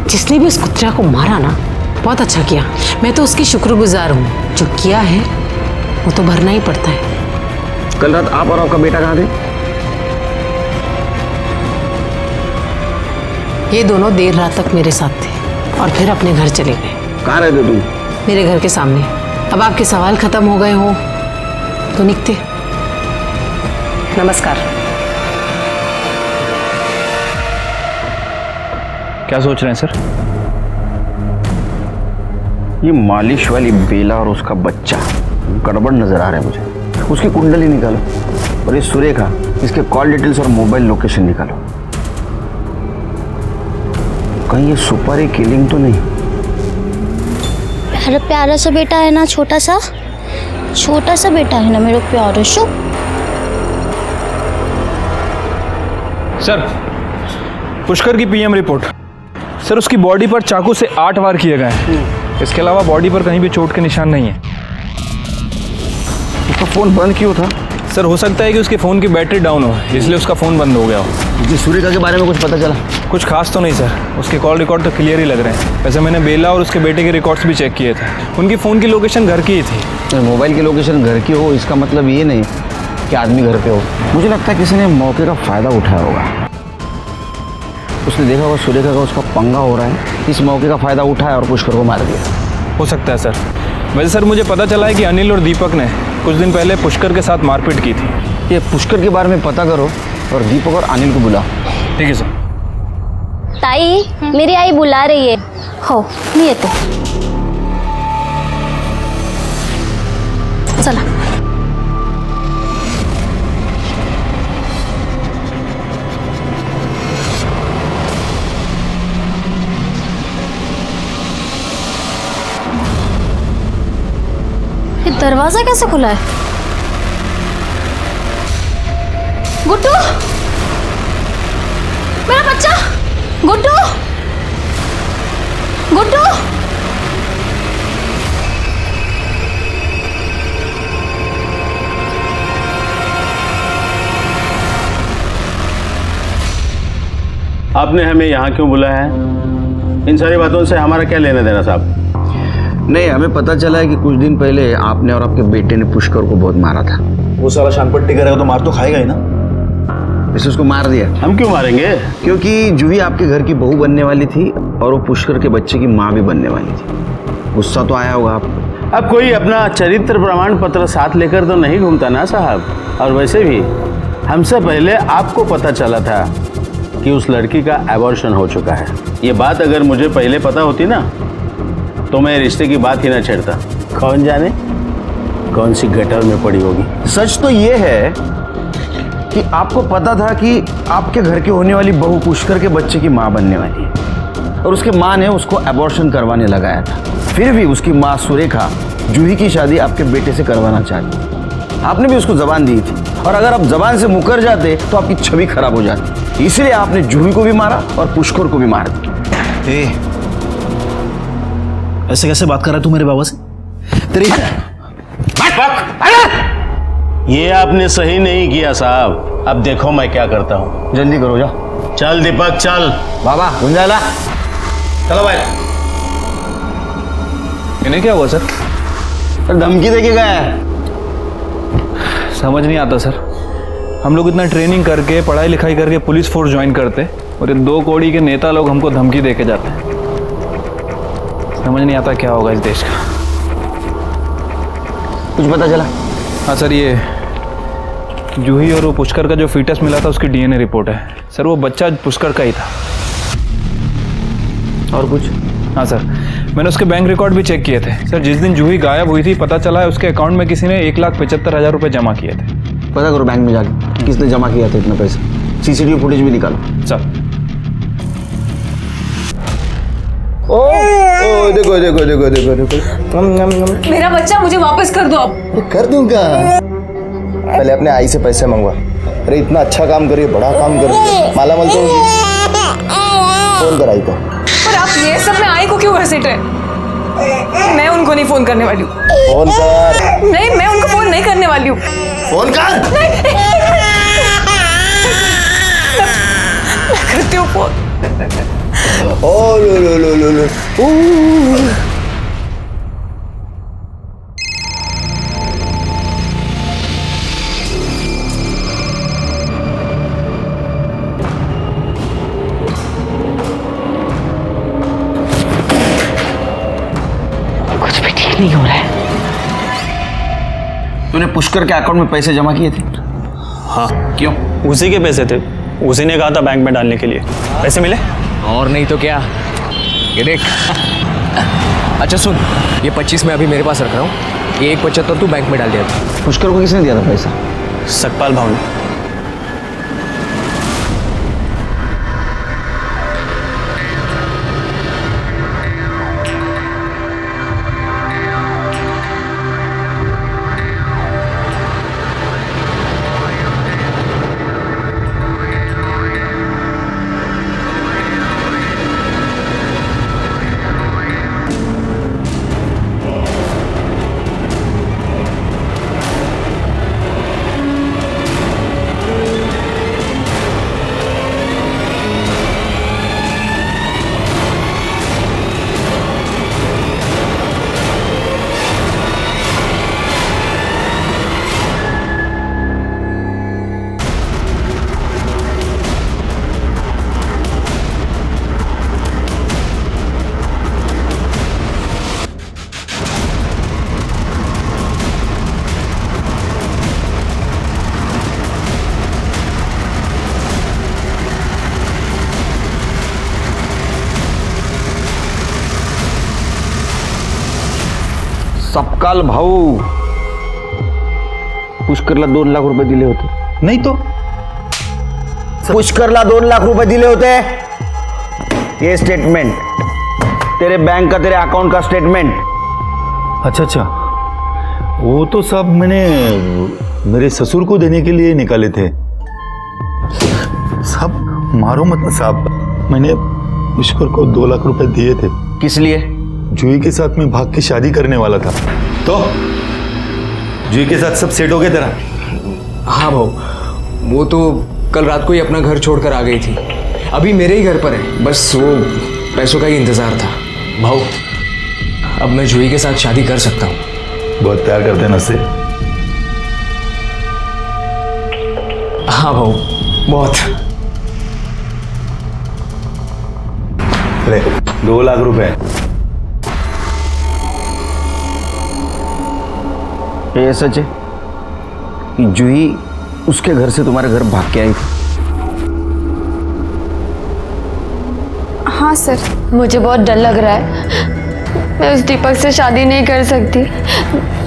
जिसने भी उस कुत्ते को मारा ना, बहुत अच्छा किया। मैं तो उसकी शुक्रगुजार हूँ। जो किया है वो तो भरना ही पड़ता है। कल रात आप और आपका बेटा कहाँ थे? ये दोनों देर रात तक मेरे साथ थे और फिर अपने घर चले गए। कहाँ रहते तुम? मेरे घर के सामने। अब आपके सवाल खत्म हो गए हो तो निकते। नमस्कार। क्या सोच रहे हैं सर? ये मालिश वाली बेला और उसका बच्चा गड़बड़ नजर आ रहा है मुझे। उसकी कुंडली निकालो और ये सुरेखा, इसके कॉल डिटेल्स और मोबाइल लोकेशन निकालो। कहीं ये सुपारी किलिंग तो नहीं? प्यारा प्यारा सा बेटा है ना, छोटा सा बेटा है ना मेरा प्यारा शो। सर, पुष्कर की पीएम रिपोर्ट। सर, उसकी बॉडी पर चाकू से 8 वार किए गए हैं। इसके अलावा बॉडी पर कहीं भी चोट के निशान नहीं है। उसका फोन बंद क्यों था? सर, हो सकता है कि उसके फ़ोन की बैटरी डाउन हो, इसलिए उसका फ़ोन बंद हो गया हो। जी, सुरेखा के बारे में कुछ पता चला? कुछ खास तो नहीं सर, उसके कॉल रिकॉर्ड तो क्लियर ही लग रहे हैं। वैसे मैंने बेला और उसके बेटे के रिकॉर्ड्स भी चेक किए थे। उनकी फ़ोन की लोकेशन घर की ही थी। मोबाइल की लोकेशन घर की हो इसका मतलब ये नहीं कि आदमी घर पे हो। मुझे लगता है किसी ने मौके का फ़ायदा उठाया होगा। उसने देखा होगा सुरेखा का उसका पंगा हो रहा है, इस मौके का फ़ायदा उठाया और पुष्कर को मार दिया। हो सकता है सर। वैसे सर, मुझे पता चला है कि अनिल और दीपक ने कुछ दिन पहले पुष्कर के साथ मारपीट की थी। ये पुष्कर के बारे में पता करो और दीपक और अनिल को बुलाओ। ठीक है सर। ताई, मेरी आई बुला रही है। हो नहीं है तो चला. ये दरवाजा कैसे खुला है? गुड्डू, मेरा बच्चा, गुड्डू, गुड्डू. आपने हमें यहाँ क्यों बुलाया है? इन सारी बातों से हमारा क्या लेना देना साहब? नहीं, हमें पता चला है कि कुछ दिन पहले आपने और आपके बेटे ने पुष्कर को बहुत मारा था. वो साला शानपट्टी करेगा तो मार तो खाएगा ही ना. इसे उसको मार दिया. हम क्यों मारेंगे? क्योंकि जूही आपके घर की बहू बनने वाली थी और वो पुष्कर के बच्चे की माँ भी बनने वाली थी. गुस्सा तो आया होगा आप. अब कोई अपना चरित्र प्रमाण पत्र साथ लेकर तो नहीं घूमता ना साहब. और वैसे भी हमसे पहले आपको पता चला था कि उस लड़की का एबॉर्शन हो चुका है. ये बात अगर मुझे पहले पता होती ना तो मैं रिश्ते की बात ही ना छेड़ता. कौन जाने कौन सी गटर में पड़ी होगी. सच तो ये है कि आपको पता था कि आपके घर की होने वाली बहू पुष्कर के बच्चे की माँ बनने वाली है और उसके माँ ने उसको एबॉर्शन करवाने लगाया था. फिर भी उसकी माँ सुरेखा जूही की शादी आपके बेटे से करवाना चाहती. आपने भी उसको जबान दी थी और अगर आप जबान से मुकर जाते तो आपकी छवि खराब हो जाती. इसलिए आपने जूही को भी मारा और पुष्कर को भी मार दिया. ऐसे कैसे बात कर रहा है तू मेरे बाबा से? तेरी ये आपने सही नहीं किया साहब. अब देखो मैं क्या करता हूँ. जल्दी करो जा. चल दीपक चल. बाबा गुंजाला चलो भाई. इन्हें क्या हुआ सर? धमकी देके गया है. समझ नहीं आता सर. हम लोग इतना ट्रेनिंग करके पढ़ाई लिखाई करके पुलिस फोर्स ज्वाइन करते और ये 2 कौड़ी के नेता लोग हमको धमकी देके जाते हैं. समझ नहीं आता क्या होगा इस देश का. कुछ पता चला? हाँ सर, ये जूही और वो पुष्कर का जो फीटस मिला था उसकी डीएनए रिपोर्ट है सर. वो बच्चा पुष्कर का ही था. और कुछ? हाँ सर, मैंने उसके बैंक रिकॉर्ड भी चेक किए थे सर. जिस दिन जूही गायब हुई थी पता चला है उसके अकाउंट में किसी ने 1,75,000 रुपये जमा किए थे. पता करो बैंक में जाके किसने जमा किया था इतना पैसा. सीसीटीवी फुटेज भी निकालो सर. ओ देखो देखो देखो देखो देखो. मेरा बच्चा मुझे वापस कर दो अब. कर दूंगा. पहले अपने आई से पैसे मंगवा. अरे इतना अच्छा काम करिए, बड़ा काम करिए, माला माल तो होगी. फोन कर आई को. पर आप ये सब में आई को क्यों घसीट रहे? मैं उनको नहीं फोन करने वाली हूँ. फोन कर. नहीं, मैं उनको फोन नहीं करने वाली हूँ. फोन कर. मैं करती हूँ फोन. ओ लो लो लो लो लो. कुछ भी ठीक नहीं हो रहा है. तूने पुष्कर के अकाउंट में पैसे जमा किए थे? हाँ. क्यों? उसी के पैसे थे. उसी ने कहा था बैंक में डालने के लिए. पैसे मिले? और नहीं तो क्या. ये देख. अच्छा सुन, ये 25 मैं अभी मेरे पास रख रहा हूँ. ये 1,75 तू बैंक में डाल दिया था. पुष्कर को किसने दिया था पैसा? सकपाल भाव ने. सपकाल भाऊ, पुष्करला 2 लाख रुपए दिले होते। नहीं तो पुष्करला 2 लाख रुपए दिले होते। ये स्टेटमेंट तेरे बैंक का, तेरे अकाउंट का स्टेटमेंट। अच्छा, वो तो सब मैंने मेरे ससुर को देने के लिए निकाले थे। सब मारो मत साहब, मैंने पुष्कर को 2 लाख रुपए दिए थे। किस लिए? जूही के साथ मैं भाग के शादी करने वाला था। तो जूही के साथ सब सेट हो गया तेरा? हाँ भाऊ, वो तो कल रात को ही अपना घर छोड़कर आ गई थी। अभी मेरे ही घर पर है, बस वो पैसों का ही इंतजार था। भाऊ, अब मैं जूही के साथ शादी कर सकता हूँ। बहुत प्यार करते हैं ना उससे? हाँ भाऊ, बहुत। ले 2 लाख रुपए। ये सच है कि जूही उसके घर से तुम्हारे घर भाग के आई थी? हाँ सर, मुझे बहुत डर लग रहा है। मैं उस दीपक से शादी नहीं कर सकती।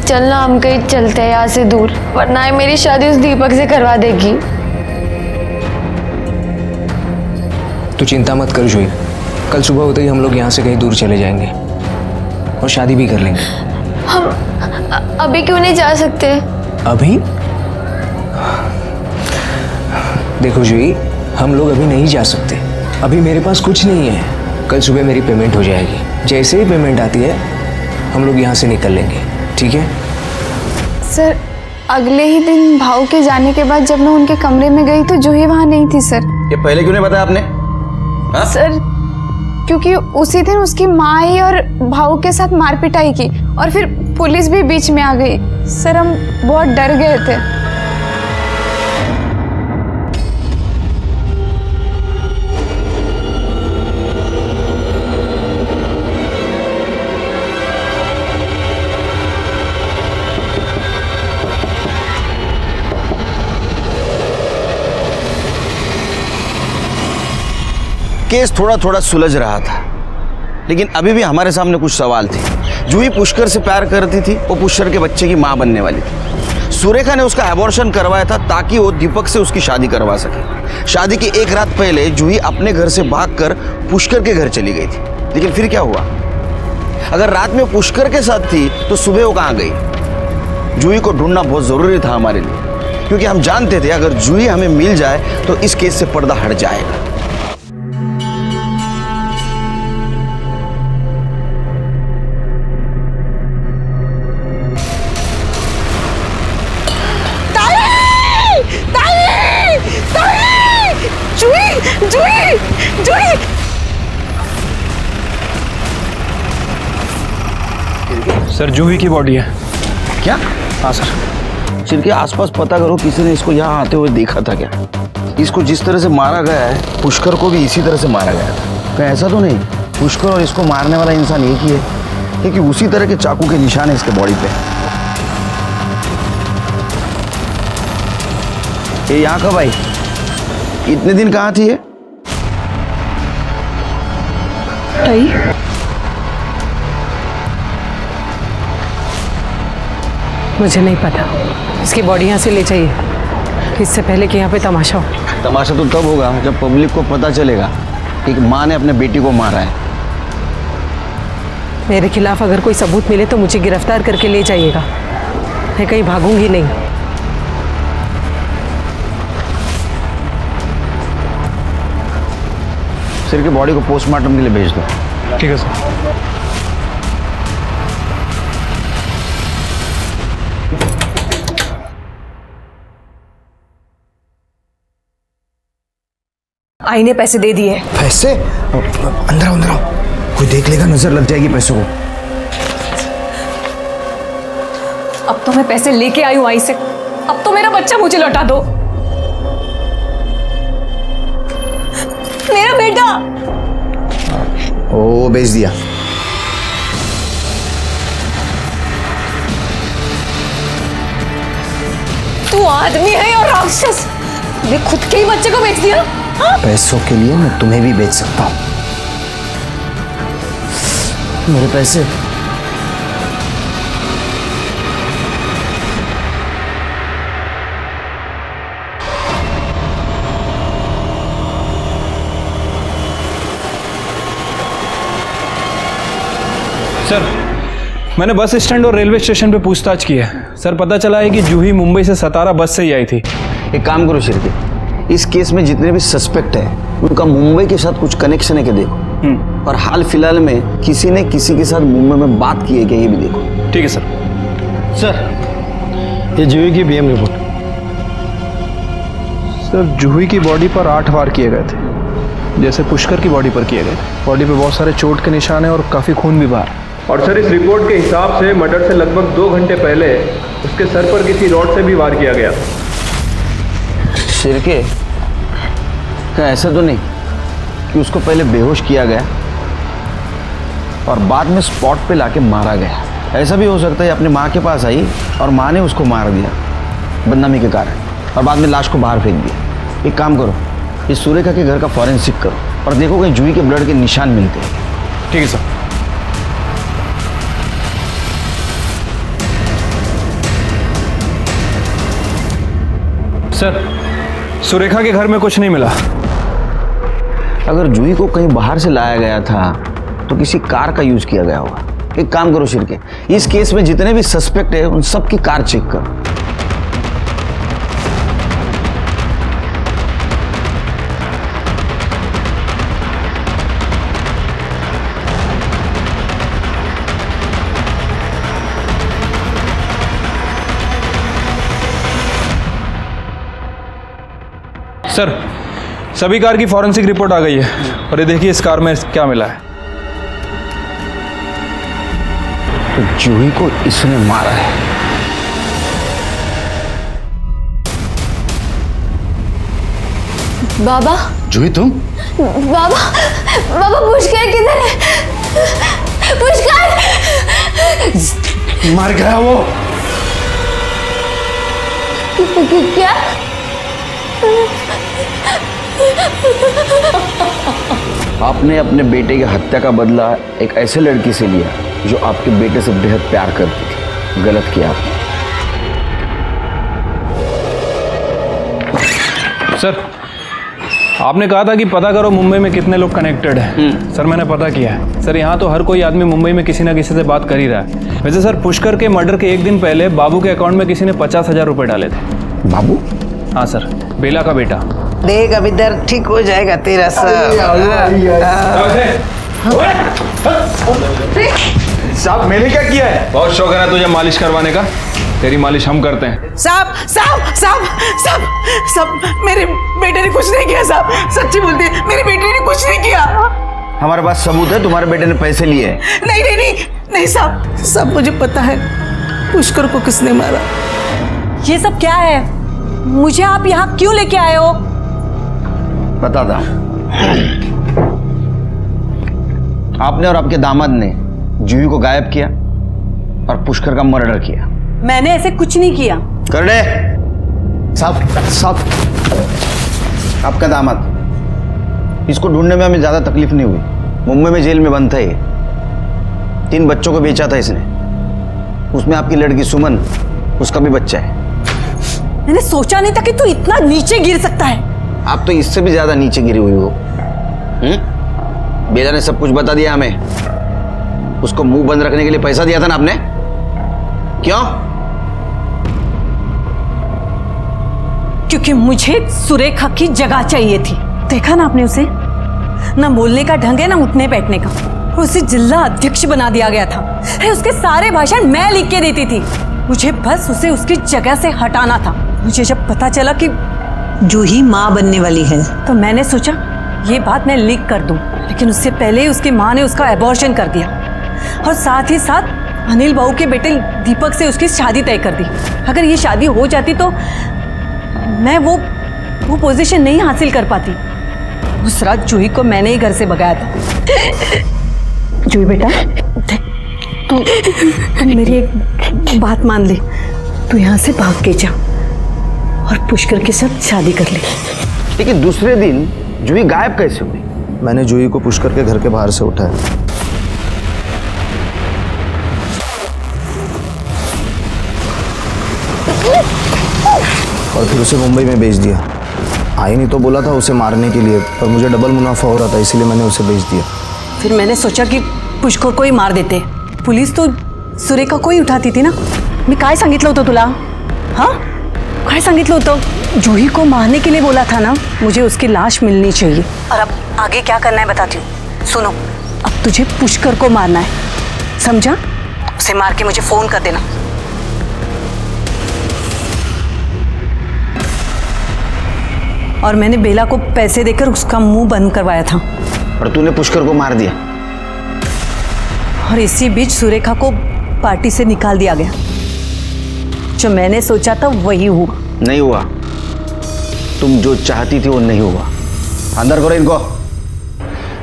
चलना, हम कहीं चलते हैं यहाँ से दूर, वरना ये मेरी शादी उस दीपक से करवा देगी। तू चिंता मत कर जूही, कल सुबह होते ही हम लोग यहाँ से कहीं दूर चले जाएंगे और शादी भी कर लेंगे। हम अभी क्यों नहीं जा सकते? अभी? देखो जूही, हम लोग अभी नहीं जा सकते। अभी मेरे पास कुछ नहीं है। कल सुबह मेरी पेमेंट हो जाएगी। जैसे ही पेमेंट आती है हम लोग यहाँ से निकल लेंगे, ठीक है? सर, अगले ही दिन भाऊ के जाने के बाद जब मैं उनके कमरे में गई तो जूही वहाँ नहीं थी सर। ये पहले क्यों नहीं बताया आपने? हा? सर, क्योंकि उसी दिन उसकी माँ आई और भाऊ के साथ मार पिटाई की और फिर पुलिस भी बीच में आ गई। सर, हम बहुत डर गए थे। केस थोड़ा थोड़ा सुलझ रहा था, लेकिन अभी भी हमारे सामने कुछ सवाल थे। जूही पुष्कर से प्यार करती थी, वो पुष्कर के बच्चे की मां बनने वाली थी। सुरेखा ने उसका एबॉर्शन करवाया था ताकि वो दीपक से उसकी शादी करवा सके। शादी की एक रात पहले जूही अपने घर से भागकर पुष्कर के घर चली गई थी, लेकिन फिर क्या हुआ? अगर रात में पुष्कर के साथ थी तो सुबह वो कहाँ गई? जूही को ढूंढना बहुत जरूरी था हमारे लिए, क्योंकि हम जानते थे अगर जूही हमें मिल जाए तो इस केस से पर्दा हट जाएगा। सर, जूही की बॉडी है। क्या? हाँ सर। सिर के आसपास पता करो किसी ने इसको यहाँ आते हुए देखा था क्या? इसको जिस तरह से मारा गया है पुष्कर को भी इसी तरह से मारा गया था। कहीं ऐसा तो नहीं पुष्कर और इसको मारने वाला इंसान एक ही है, क्योंकि उसी तरह के चाकू के निशान है इसके बॉडी पे। ये यहाँ कब आई? इतने दिन कहाँ थी ये? मुझे नहीं पता। इसकी बॉडी यहाँ से ले जाइए, इससे पहले कि यहाँ पे तमाशा हो। तमाशा तो तब होगा जब पब्लिक को पता चलेगा कि एक माँ ने अपने बेटी को मारा है। मेरे खिलाफ अगर कोई सबूत मिले तो मुझे गिरफ्तार करके ले जाइएगा, मैं कहीं भागूंगी नहीं। सिर की बॉडी को पोस्टमार्टम के लिए भेज दो। ठीक है सर। आई ने पैसे दे दिए। पैसे? अंदर आओ, अंदर आओ, कोई देख लेगा, नजर लग जाएगी पैसों को। अब तो मैं पैसे लेके आई हूं आई से, अब तो मेरा बच्चा मुझे लौटा दो। मेरा बेटा। ओ, बेच दिया। तू आदमी है और राक्षस, तूने खुद के ही बच्चे को बेच दिया। हाँ? पैसों के लिए मैं तुम्हें भी बेच सकता हूं। मेरे पैसे। सर मैंने बस स्टैंड और रेलवे स्टेशन पे पूछताछ की है सर। पता चला है कि जूही मुंबई से सतारा बस से ही आई थी। एक काम करो शिरके, इस केस में जितने भी सस्पेक्ट हैं उनका मुंबई के साथ कुछ कनेक्शन है क्या देखो, और हाल फिलहाल में किसी ने किसी के साथ मुंबई में बात की है क्या ये भी देखो। ठीक है सर। सर ये जूही की बीएम रिपोर्ट। सर जूही की बॉडी पर 8 वार किए गए थे, जैसे पुष्कर की बॉडी पर किए गए। बॉडी पे बहुत सारे चोट के निशान हैं और काफ़ी खून भी बाहर। और सर इस रिपोर्ट के हिसाब से मर्डर से लगभग 2 घंटे पहले उसके सर पर किसी रॉड से भी वार किया गया। शिरके, क्या ऐसा तो नहीं कि उसको पहले बेहोश किया गया और बाद में स्पॉट पे लाके मारा गया? ऐसा भी हो सकता है अपनी माँ के पास आई और माँ ने उसको मार दिया बदनामी के कारण और बाद में लाश को बाहर फेंक दिया। एक काम करो, इस सुरेखा के घर का फॉरेंसिक करो और देखो कहीं जूही के ब्लड के निशान मिलते हैं। ठीक है सर। सर सुरेखा के घर में कुछ नहीं मिला। अगर जूही को कहीं बाहर से लाया गया था तो किसी कार का यूज किया गया होगा। एक काम करो शिरके, इस केस में जितने भी सस्पेक्ट है उन सब की कार चेक करो। सर सभी कार की फॉरेंसिक रिपोर्ट आ गई है और ये देखिए इस कार में क्या मिला है। तो जूही को इसने मारा है। बाबा जूही तुम? बाबा बाबा पुष्कर किधर है? पुष्कर मर गया वो। क्या? आपने अपने बेटे की हत्या का बदला एक ऐसे लड़की से लिया जो आपके बेटे से बेहद प्यार करती थी। गलत किया आपने। सर आपने कहा था कि पता करो मुंबई में कितने लोग कनेक्टेड हैं। सर मैंने पता किया है। सर यहाँ तो हर कोई आदमी मुंबई में किसी ना किसी से बात कर ही रहा है। वैसे सर पुष्कर के मर्डर के 1 दिन पहले बाबू के अकाउंट में किसी ने 50,000 रुपए डाले थे। बाबू? हाँ सर, बेला का बेटा। देख अभी दर्द ठीक हो जाएगा तेरा साहब मैंने क्या किया है? बहुत शौक है ना तुझे मालिश करवाने का? तेरी मालिश हम करते हैं। साहब साहब साहब साहब साहब मेरे बेटे ने कुछ नहीं किया साहब, सच्ची बोलते हैं मेरे बेटे ने कुछ नहीं किया। हमारे पास सबूत है, तुम्हारे बेटे ने पैसे लिए। नहीं नहीं नहीं नहीं साहब, सब मुझे पता है पुष्कर को किसने मारा। ये सब क्या है? मुझे आप यहाँ क्यों लेके आए हो? बता था आपने और आपके दामाद ने जूही को गायब किया और पुष्कर का मर्डर किया। मैंने ऐसे कुछ नहीं किया। कर दे साहब। आपका दामाद, इसको ढूंढने में हमें ज्यादा तकलीफ नहीं हुई। मुंबई में जेल में बंद था ये। 3 बच्चों को बेचा था इसने, उसमें आपकी लड़की सुमन, उसका भी बच्चा है। मैंने सोचा नहीं था कि तू इतना नीचे गिर सकता है। आप तो इससे भी ज्यादा नीचे गिरी हुई हो। बेला ने सब कुछ बता दिया हमें। उसको मुंह बंद रखने के लिए पैसा दिया था ना आपने? क्यों? क्योंकि मुझे सुरेखा की जगह चाहिए थी। देखा ना आपने उसे, ना बोलने का ढंग है ना उठने बैठने का। उसे जिला अध्यक्ष बना दिया गया था। अरे उसके सारे भाषण मैं लिख के देती थी। मुझे बस उसे उसकी जगह से हटाना था। मुझे जब पता चला कि जूही माँ बनने वाली है तो मैंने सोचा ये बात मैं लीक कर दूं, लेकिन उससे पहले ही उसकी माँ ने उसका एबॉर्शन कर दिया और साथ ही साथ अनिल बाबू के बेटे दीपक से उसकी शादी तय कर दी। अगर ये शादी हो जाती तो मैं वो पोजीशन नहीं हासिल कर पाती। उस रात जूही को मैंने ही घर से भगाया था। जूही बेटा, तू मेरी एक बात मान ले। तू यहाँ से भाग के जा और पुष्कर के साथ शादी कर ले। लेकिन दूसरे दिन जूही गायब कैसे हुई? मैंने जूही को पुष्कर के घर के बाहर से उठाया और फिर उसे मुंबई में भेज दिया। आई नहीं तो बोला था उसे मारने के लिए, पर मुझे डबल मुनाफा हो रहा था, इसीलिए मैंने उसे भेज दिया। फिर मैंने सोचा कि पुष्कर को ही मार देते, पोलीस तो सुरेखा कोई उठाती थी ना. मी काय सांगितलं होतं तुला? हाँ, काय सांगितलं होतं? जूही को मारने के लिए बोला था ना. मुझे उसकी लाश मिलनी चाहिए. और अब आगे क्या करना है बताती हूँ. सुनो, अब तुझे पुष्कर को मारना है, समझा? उसे मार के मुझे फोन कर देना. और मैंने बेला को पैसे देकर उसका मुंह बंद करवाया था. और तूने पुष्कर को मार दिया. और इसी बीच सुरेखा को पार्टी से निकाल दिया गया. जो मैंने सोचा था वही हुआ. नहीं हुआ. तुम जो चाहती थी वो नहीं हुआ. अंदर करो इनको.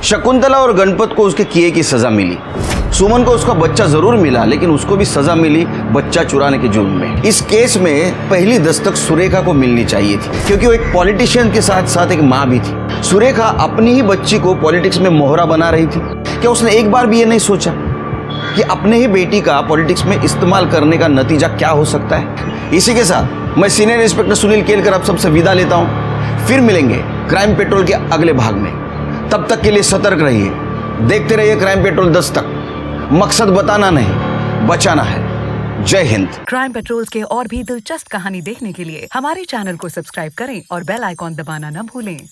शकुंतला और गणपत को उसके किए की सजा मिली. सुमन को उसका बच्चा जरूर मिला, लेकिन उसको भी सजा मिली बच्चा चुराने के जुर्म में. इस केस में पहली दस्तक सुरेखा को मिलनी चाहिए थी, क्योंकि वो एक पॉलिटिशियन के साथ साथ एक माँ भी थी. सुरेखा अपनी ही बच्ची को पॉलिटिक्स में मोहरा बना रही थी. क्या उसने एक बार भी ये नहीं सोचा कि अपने ही बेटी का पॉलिटिक्स में इस्तेमाल करने का नतीजा क्या हो सकता है? इसी के साथ मैं सीनियर इंस्पेक्टर सुनील केलकर आप सबसे विदा लेता हूँ. फिर मिलेंगे क्राइम पेट्रोल के अगले भाग में. तब तक के लिए सतर्क रहिए. देखते रहिए क्राइम पेट्रोल 10 तक. मकसद बताना नहीं, बचाना है. जय हिंद. क्राइम पेट्रोल के और भी दिलचस्प कहानी देखने के लिए हमारे चैनल को सब्सक्राइब करें और बेल आइकॉन दबाना न भूलें.